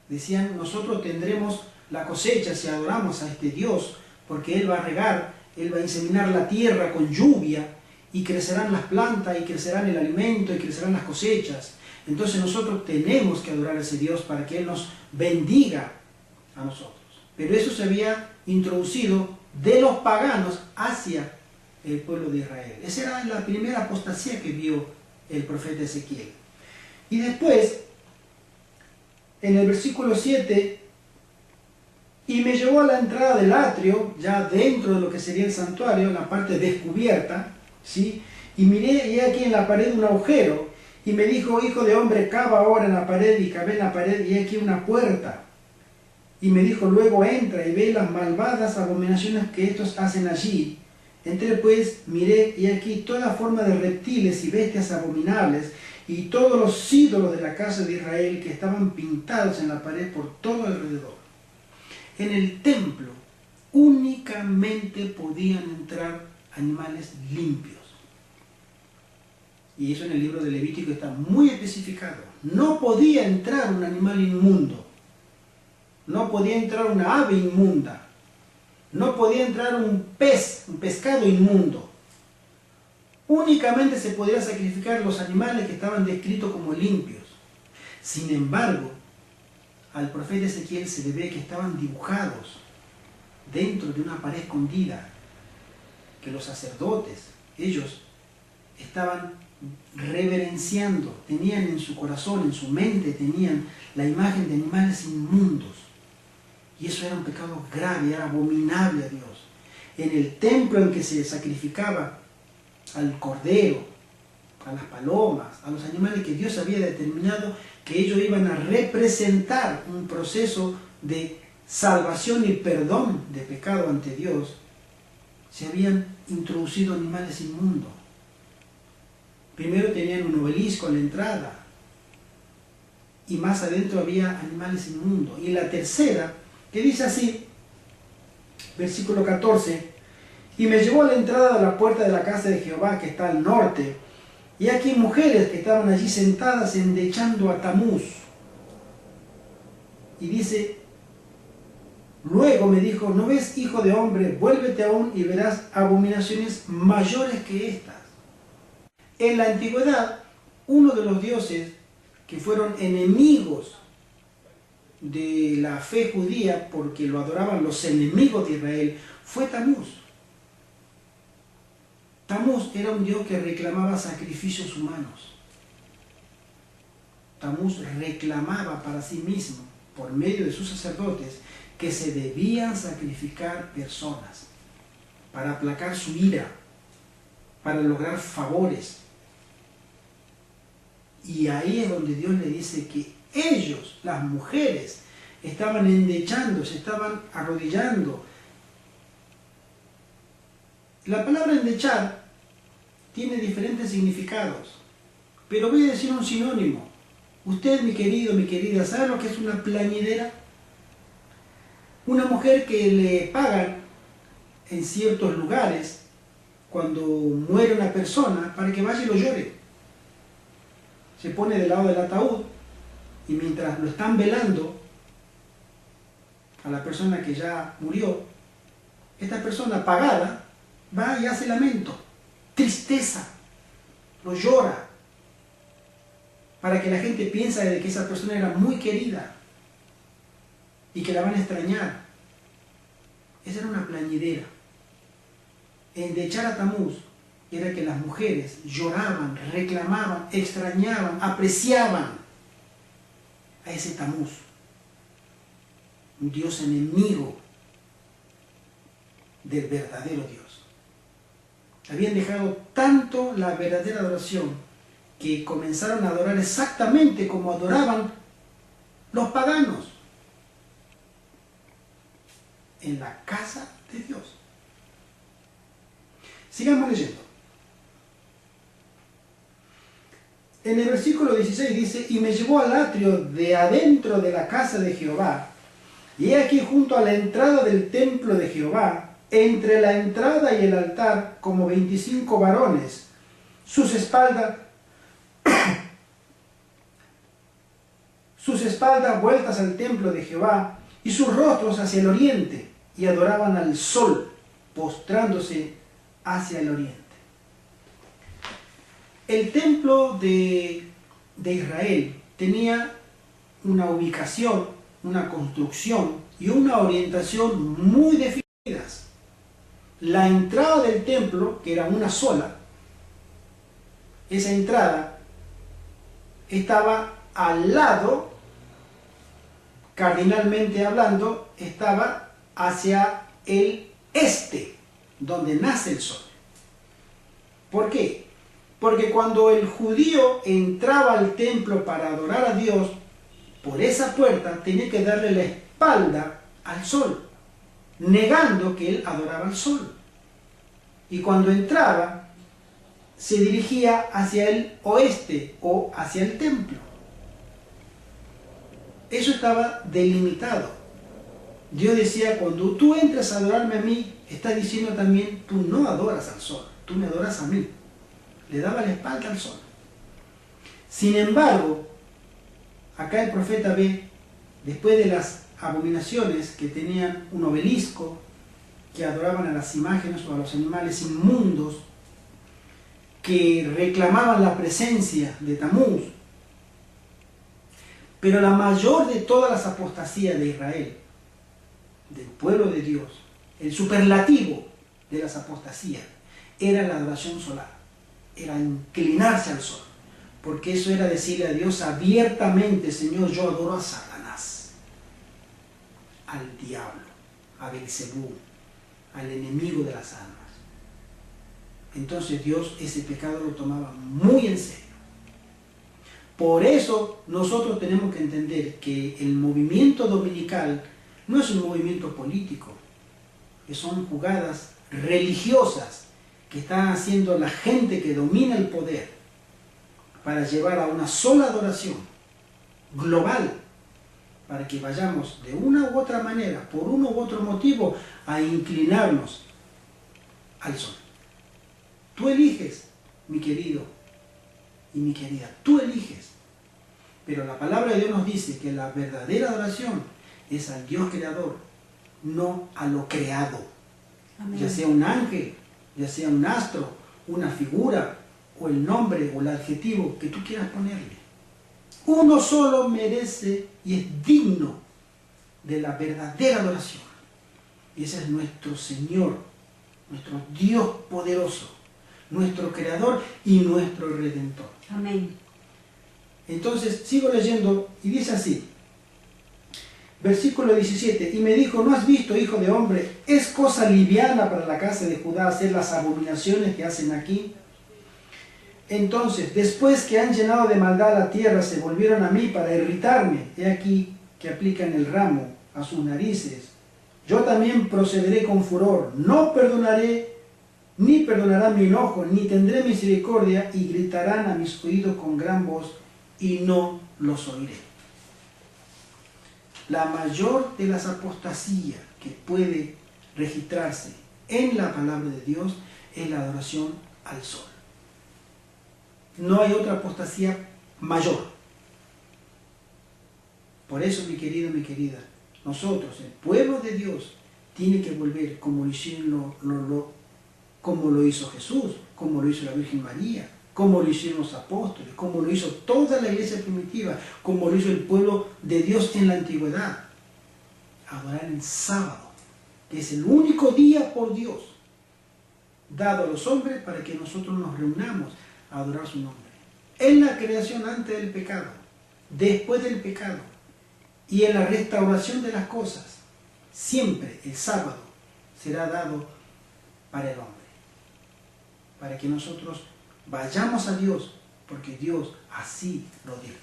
Speaker 1: Decían, nosotros tendremos la cosecha si adoramos a este Dios, porque Él va a regar, Él va a inseminar la tierra con lluvia, y crecerán las plantas, y crecerán el alimento, y crecerán las cosechas. Entonces nosotros tenemos que adorar a ese Dios para que Él nos bendiga a nosotros. Pero eso se había introducido de los paganos hacia el pueblo de Israel. Esa era la primera apostasía que vio el profeta Ezequiel. Y después, en el versículo 7, y me llevó a la entrada del atrio, ya dentro de lo que sería el santuario, en la parte descubierta, ¿sí? Y miré, y aquí en la pared un agujero, y me dijo, hijo de hombre, cava ahora en la pared, y cavé en la pared, y aquí una puerta. Y me dijo, luego entra y ve las malvadas abominaciones que estos hacen allí. Entré pues, miré, y aquí toda forma de reptiles y bestias abominables, y todos los ídolos de la casa de Israel que estaban pintados en la pared por todo alrededor. En el templo únicamente podían entrar animales limpios. Y eso en el libro de Levítico está muy especificado. No podía entrar un animal inmundo. No podía entrar una ave inmunda. No podía entrar un pescado inmundo. Únicamente se podía sacrificar los animales que estaban descritos como limpios. Sin embargo, al profeta Ezequiel se le ve que estaban dibujados dentro de una pared escondida, que los sacerdotes, ellos estaban reverenciando, tenían en su corazón, en su mente, tenían la imagen de animales inmundos. Y eso era un pecado grave, era abominable a Dios. En el templo en que se sacrificaba al cordero, a las palomas, a los animales que Dios había determinado que ellos iban a representar un proceso de salvación y perdón de pecado ante Dios, se habían introducido animales inmundos. Primero tenían un obelisco a la entrada y más adentro había animales inmundos. Y la tercera, que dice así, versículo 14, y me llevó a la entrada de la puerta de la casa de Jehová que está al norte, y aquí mujeres que estaban allí sentadas endechando a Tamuz. Y dice, luego me dijo, ¿no ves, hijo de hombre? Vuélvete aún y verás abominaciones mayores que estas. En la antigüedad, uno de los dioses que fueron enemigos de la fe judía, porque lo adoraban los enemigos de Israel, fue Tamuz. Tamuz era un dios que reclamaba sacrificios humanos. Tamuz reclamaba para sí mismo, por medio de sus sacerdotes, que se debían sacrificar personas para aplacar su ira, para lograr favores. Y ahí es donde Dios le dice que ellos, las mujeres, estaban endechando, se estaban arrodillando. La palabra endechar tiene diferentes significados, pero voy a decir un sinónimo. Usted, mi querido, mi querida, ¿sabe lo que es una plañidera? Una mujer que le pagan en ciertos lugares cuando muere una persona para que vaya y lo llore. Se pone del lado del ataúd y mientras lo están velando a la persona que ya murió, esta persona pagada va y hace lamento, tristeza, lo llora, para que la gente piense de que esa persona era muy querida y que la van a extrañar. Esa era una plañidera. Endechar a Tamuz era que las mujeres lloraban, reclamaban, extrañaban, apreciaban a ese Tamuz, un dios enemigo del verdadero Dios. Habían dejado tanto la verdadera adoración que comenzaron a adorar exactamente como adoraban los paganos en la casa de Dios. Sigamos leyendo. En el versículo 16 dice: y me llevó al atrio de adentro de la casa de Jehová, y he aquí junto a la entrada del templo de Jehová, entre la entrada y el altar, como 25 varones, sus espaldas vueltas al templo de Jehová, y sus rostros hacia el oriente, y adoraban al sol, postrándose hacia el oriente. El templo de Israel tenía una ubicación, una construcción y una orientación muy definidas. La entrada del templo, que era una sola, esa entrada estaba al lado, cardinalmente hablando, estaba hacia el este, donde nace el sol. ¿Por qué? Porque cuando el judío entraba al templo para adorar a Dios, por esa puerta tenía que darle la espalda al sol, negando que él adoraba al sol. Y cuando entraba, se dirigía hacia el oeste o hacia el templo. Eso estaba delimitado. Dios decía: cuando tú entras a adorarme a mí, está diciendo también, tú no adoras al sol, tú me adoras a mí. Le daba la espalda al sol. Sin embargo, acá el profeta ve, después de las abominaciones que tenían un obelisco, que adoraban a las imágenes o a los animales inmundos, que reclamaban la presencia de Tamuz. Pero la mayor de todas las apostasías de Israel, del pueblo de Dios, el superlativo de las apostasías, era la adoración solar, era inclinarse al sol, porque eso era decirle a Dios abiertamente: Señor, yo adoro a Satanás, al diablo, a Belcebú, al enemigo de las almas. Entonces Dios ese pecado lo tomaba muy en serio. Por eso nosotros tenemos que entender que el movimiento dominical no es un movimiento político, que son jugadas religiosas que están haciendo la gente que domina el poder para llevar a una sola adoración global, para que vayamos de una u otra manera, por uno u otro motivo, a inclinarnos al sol. Tú eliges, mi querido y mi querida, tú eliges. Pero la palabra de Dios nos dice que la verdadera adoración es al Dios creador, no a lo creado. Amén. Ya sea un ángel, ya sea un astro, una figura, o el nombre o el adjetivo que tú quieras ponerle. Uno solo merece y es digno de la verdadera adoración. Y ese es nuestro Señor, nuestro Dios poderoso, nuestro Creador y nuestro Redentor.
Speaker 2: Amén.
Speaker 1: Entonces, sigo leyendo y dice así, versículo 17, y me dijo, ¿no has visto, hijo de hombre, es cosa liviana para la casa de Judá hacer las abominaciones que hacen aquí? Entonces, después que han llenado de maldad la tierra, se volvieron a mí para irritarme. He aquí que aplican el ramo a sus narices. Yo también procederé con furor, no perdonaré, ni perdonará mi enojo, ni tendré misericordia, y gritarán a mis oídos con gran voz, y no los oiré. La mayor de las apostasías que puede registrarse en la palabra de Dios es la adoración al sol. No hay otra apostasía mayor. Por eso, mi querido, mi querida, nosotros, el pueblo de Dios, tiene que volver como lo hizo Jesús, como lo hizo la Virgen María, como lo hicieron los apóstoles, como lo hizo toda la iglesia primitiva, como lo hizo el pueblo de Dios en la antigüedad. Adorar el sábado, que es el único día por Dios dado a los hombres para que nosotros nos reunamos a adorar su nombre. En la creación antes del pecado, después del pecado y en la restauración de las cosas, siempre el sábado será dado para el hombre, para que nosotros vayamos a Dios, porque Dios así lo dispuso.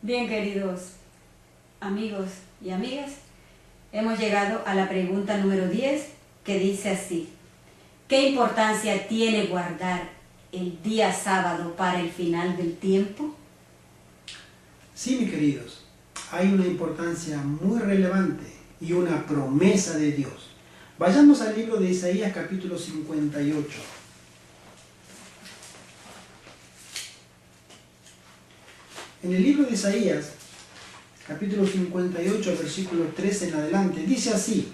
Speaker 2: Bien, queridos amigos y amigas, hemos llegado a la pregunta número 10, que dice así: ¿qué importancia tiene guardar el día sábado para el final del tiempo?
Speaker 1: Sí, mis queridos, hay una importancia muy relevante y una promesa de Dios. Vayamos al libro de Isaías capítulo 58. En el libro de Isaías, capítulo 58, versículo 13 en adelante, dice así: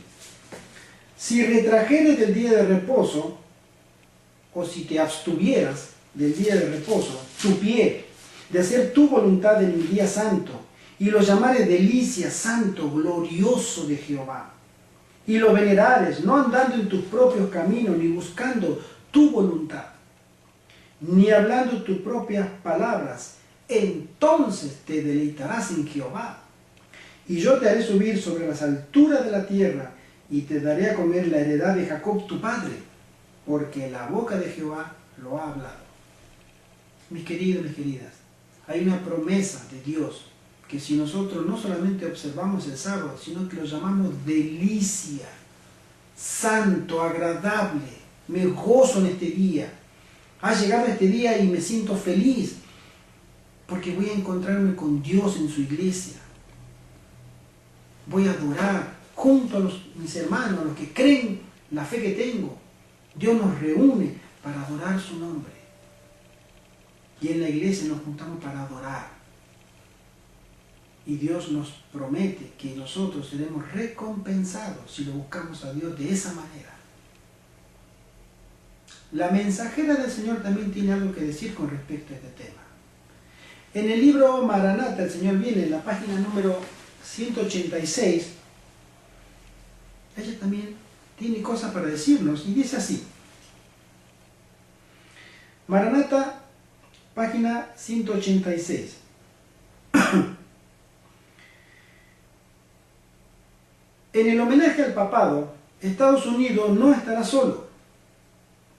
Speaker 1: si retrajeres del día de reposo, o si te abstuvieras del día de reposo, tu pie, de hacer tu voluntad en mi día santo, y lo llamares delicia, santo, glorioso de Jehová, y lo venerares, no andando en tus propios caminos, ni buscando tu voluntad, ni hablando tus propias palabras, entonces te deleitarás en Jehová, y yo te haré subir sobre las alturas de la tierra, y te daré a comer la heredad de Jacob tu padre, porque la boca de Jehová lo ha hablado. Mis queridos, mis queridas, hay una promesa de Dios, que si nosotros no solamente observamos el sábado, sino que lo llamamos delicia, santo, agradable, me gozo en este día. Ha llegado este día y me siento feliz, porque voy a encontrarme con Dios en su iglesia. Voy a adorar junto a mis hermanos, a los que creen la fe que tengo. Dios nos reúne para adorar su nombre. Y en la iglesia nos juntamos para adorar. Y Dios nos promete que nosotros seremos recompensados si lo buscamos a Dios de esa manera. La mensajera del Señor también tiene algo que decir con respecto a este tema. En el libro Maranata, el Señor viene en la página número 186. Ella también tiene cosas para decirnos y dice así. Maranata, página 186. En el homenaje al papado, Estados Unidos no estará solo.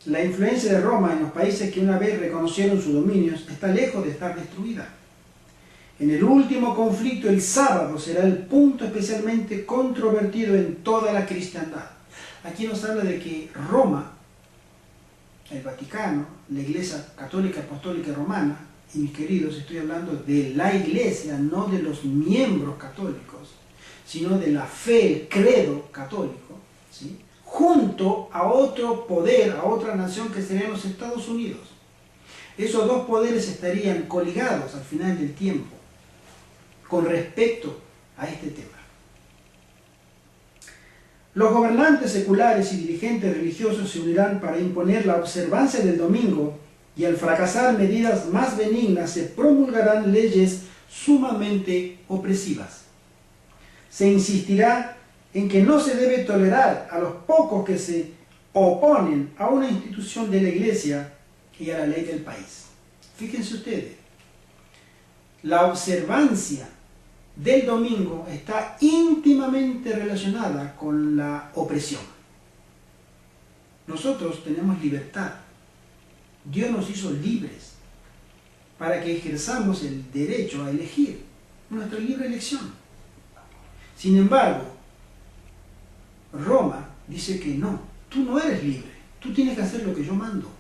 Speaker 1: La influencia de Roma en los países que una vez reconocieron sus dominios está lejos de estar destruida. En el último conflicto, el sábado será el punto especialmente controvertido en toda la cristiandad. Aquí nos habla de que Roma, el Vaticano, la Iglesia Católica Apostólica Romana, y mis queridos, estoy hablando de la Iglesia, no de los miembros católicos, sino de la fe, el credo católico, ¿sí?, junto a otro poder, a otra nación que serían los Estados Unidos. Esos dos poderes estarían coligados al final del tiempo con respecto a este tema. Los gobernantes seculares y dirigentes religiosos se unirán para imponer la observancia del domingo, y al fracasar medidas más benignas se promulgarán leyes sumamente opresivas. Se insistirá en que no se debe tolerar a los pocos que se oponen a una institución de la Iglesia y a la ley del país. Fíjense ustedes, la observancia del domingo está íntimamente relacionada con la opresión. Nosotros tenemos libertad. Dios nos hizo libres para que ejerzamos el derecho a elegir, nuestra libre elección. Sin embargo, Roma dice que no, tú no eres libre, tú tienes que hacer lo que yo mando.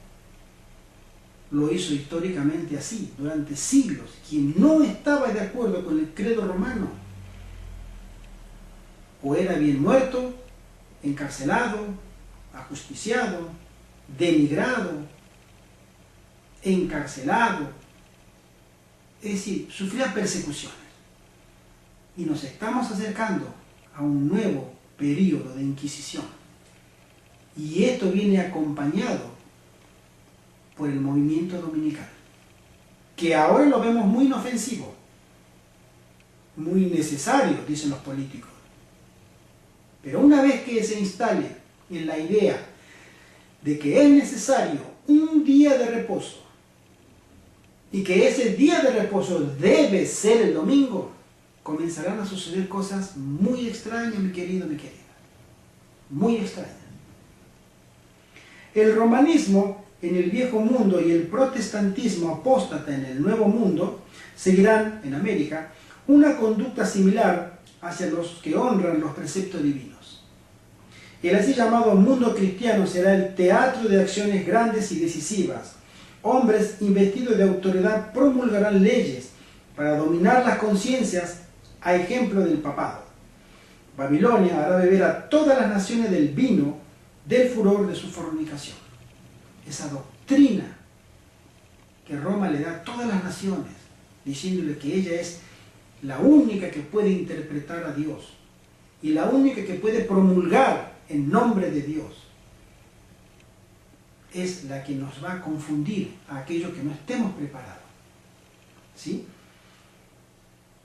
Speaker 1: Lo hizo históricamente así, durante siglos. Quien no estaba de acuerdo con el credo romano, o era bien muerto, encarcelado, ajusticiado, denigrado, encarcelado, es decir, sufría persecuciones. Y nos estamos acercando a un nuevo periodo de Inquisición. Y esto viene acompañado por el movimiento dominical, que ahora lo vemos muy inofensivo, muy necesario, dicen los políticos. Pero una vez que se instale en la idea de que es necesario un día de reposo, y que ese día de reposo debe ser el domingo, comenzarán a suceder cosas muy extrañas, mi querido, mi querida. Muy extrañas. El romanismo en el viejo mundo y el protestantismo apóstata en el nuevo mundo seguirán en América una conducta similar hacia los que honran los preceptos divinos. El así llamado mundo cristiano será el teatro de acciones grandes y decisivas. Hombres investidos de autoridad promulgarán leyes para dominar las conciencias a ejemplo del papado. Babilonia hará beber a todas las naciones del vino del furor de su fornicación. Esa doctrina que Roma le da a todas las naciones, diciéndole que ella es la única que puede interpretar a Dios y la única que puede promulgar en nombre de Dios, es la que nos va a confundir a aquellos que no estemos preparados. ¿Sí?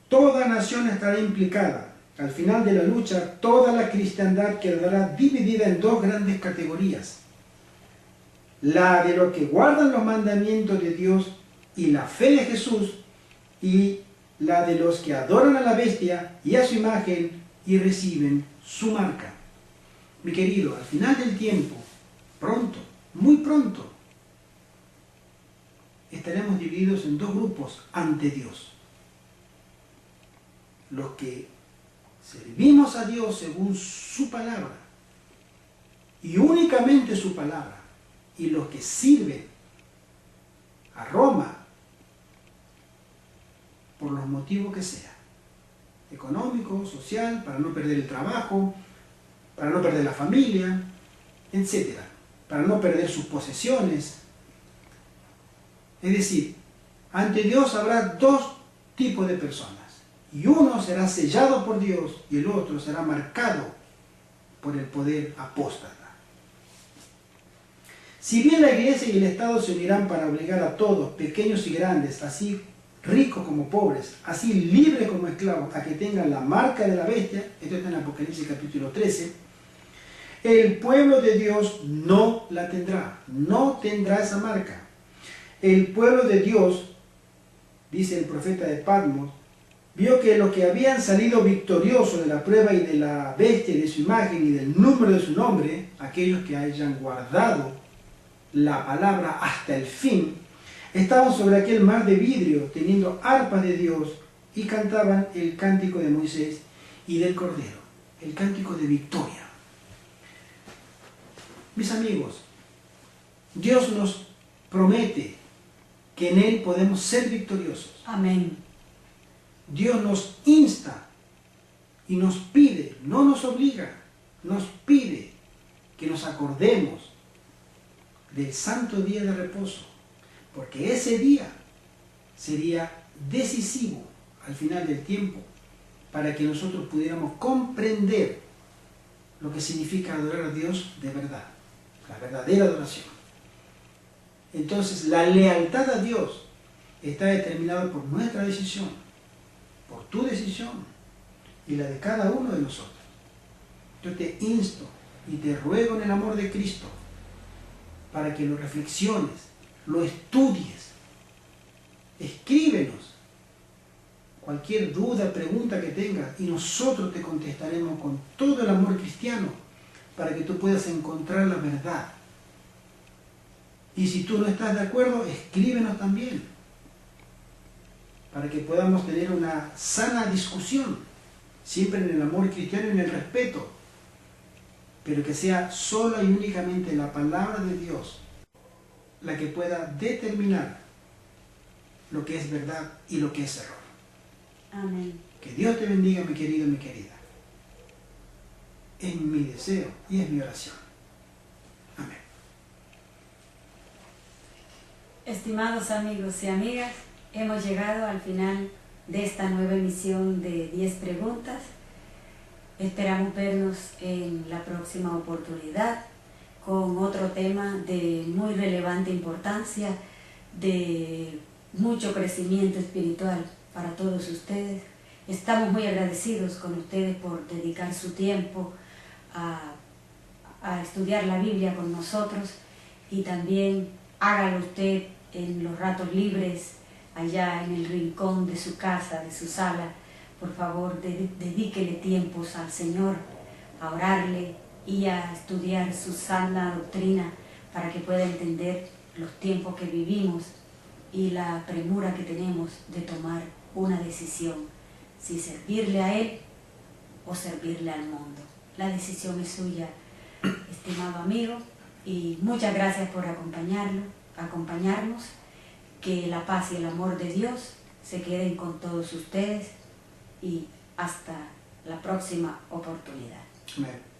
Speaker 1: Toda nación estará implicada. Al final de la lucha, toda la cristiandad quedará dividida en dos grandes categorías: la de los que guardan los mandamientos de Dios y la fe de Jesús, y la de los que adoran a la bestia y a su imagen y reciben su marca. Mi querido, al final del tiempo, pronto, muy pronto, estaremos divididos en dos grupos ante Dios. Los que servimos a Dios según su palabra, y únicamente su palabra, y los que sirven a Roma por los motivos que sea, económico, social, para no perder el trabajo, para no perder la familia, etc., para no perder sus posesiones. Es decir, ante Dios habrá dos tipos de personas, y uno será sellado por Dios y el otro será marcado por el poder apóstata. Si bien la Iglesia y el Estado se unirán para obligar a todos, pequeños y grandes, así ricos como pobres, así libres como esclavos, a que tengan la marca de la bestia, esto está en Apocalipsis capítulo 13, el pueblo de Dios no la tendrá, no tendrá esa marca. El pueblo de Dios, dice el profeta de Patmos, vio que los que habían salido victoriosos de la prueba y de la bestia y de su imagen y del número de su nombre, aquellos que hayan guardado la palabra hasta el fin, estaban sobre aquel mar de vidrio, teniendo arpas de Dios, y cantaban el cántico de Moisés y del Cordero, el cántico de victoria. Mis amigos, Dios nos promete que en Él podemos ser victoriosos.
Speaker 2: Amén.
Speaker 1: Dios nos insta y nos pide, no nos obliga, nos pide que nos acordemos del santo día de reposo, porque ese día sería decisivo al final del tiempo para que nosotros pudiéramos comprender lo que significa adorar a Dios de verdad, la verdadera adoración. Entonces, la lealtad a Dios está determinada por nuestra decisión, por tu decisión y la de cada uno de nosotros. Yo te insto y te ruego en el amor de Cristo para que lo reflexiones, lo estudies, escríbenos cualquier duda, pregunta que tengas y nosotros te contestaremos con todo el amor cristiano para que tú puedas encontrar la verdad. Y si tú no estás de acuerdo, escríbenos también para que podamos tener una sana discusión, siempre en el amor cristiano y en el respeto, pero que sea sola y únicamente la palabra de Dios la que pueda determinar lo que es verdad y lo que es error.
Speaker 2: Amén.
Speaker 1: Que Dios te bendiga, mi querido y mi querida. Es mi deseo y es mi oración. Amén.
Speaker 2: Estimados amigos y amigas, hemos llegado al final de esta nueva emisión de 10 preguntas. Esperamos vernos en la próxima oportunidad con otro tema de muy relevante importancia, de mucho crecimiento espiritual para todos ustedes. Estamos muy agradecidos con ustedes por dedicar su tiempo a estudiar la Biblia con nosotros, y también hágalo usted en los ratos libres, allá en el rincón de su casa, de su sala. Por favor, dedíquele tiempos al Señor, a orarle y a estudiar su sana doctrina para que pueda entender los tiempos que vivimos y la premura que tenemos de tomar una decisión, si servirle a Él o servirle al mundo. La decisión es suya, estimado amigo, y muchas gracias por acompañarnos. Que la paz y el amor de Dios se queden con todos ustedes y hasta la próxima oportunidad.
Speaker 1: Amén.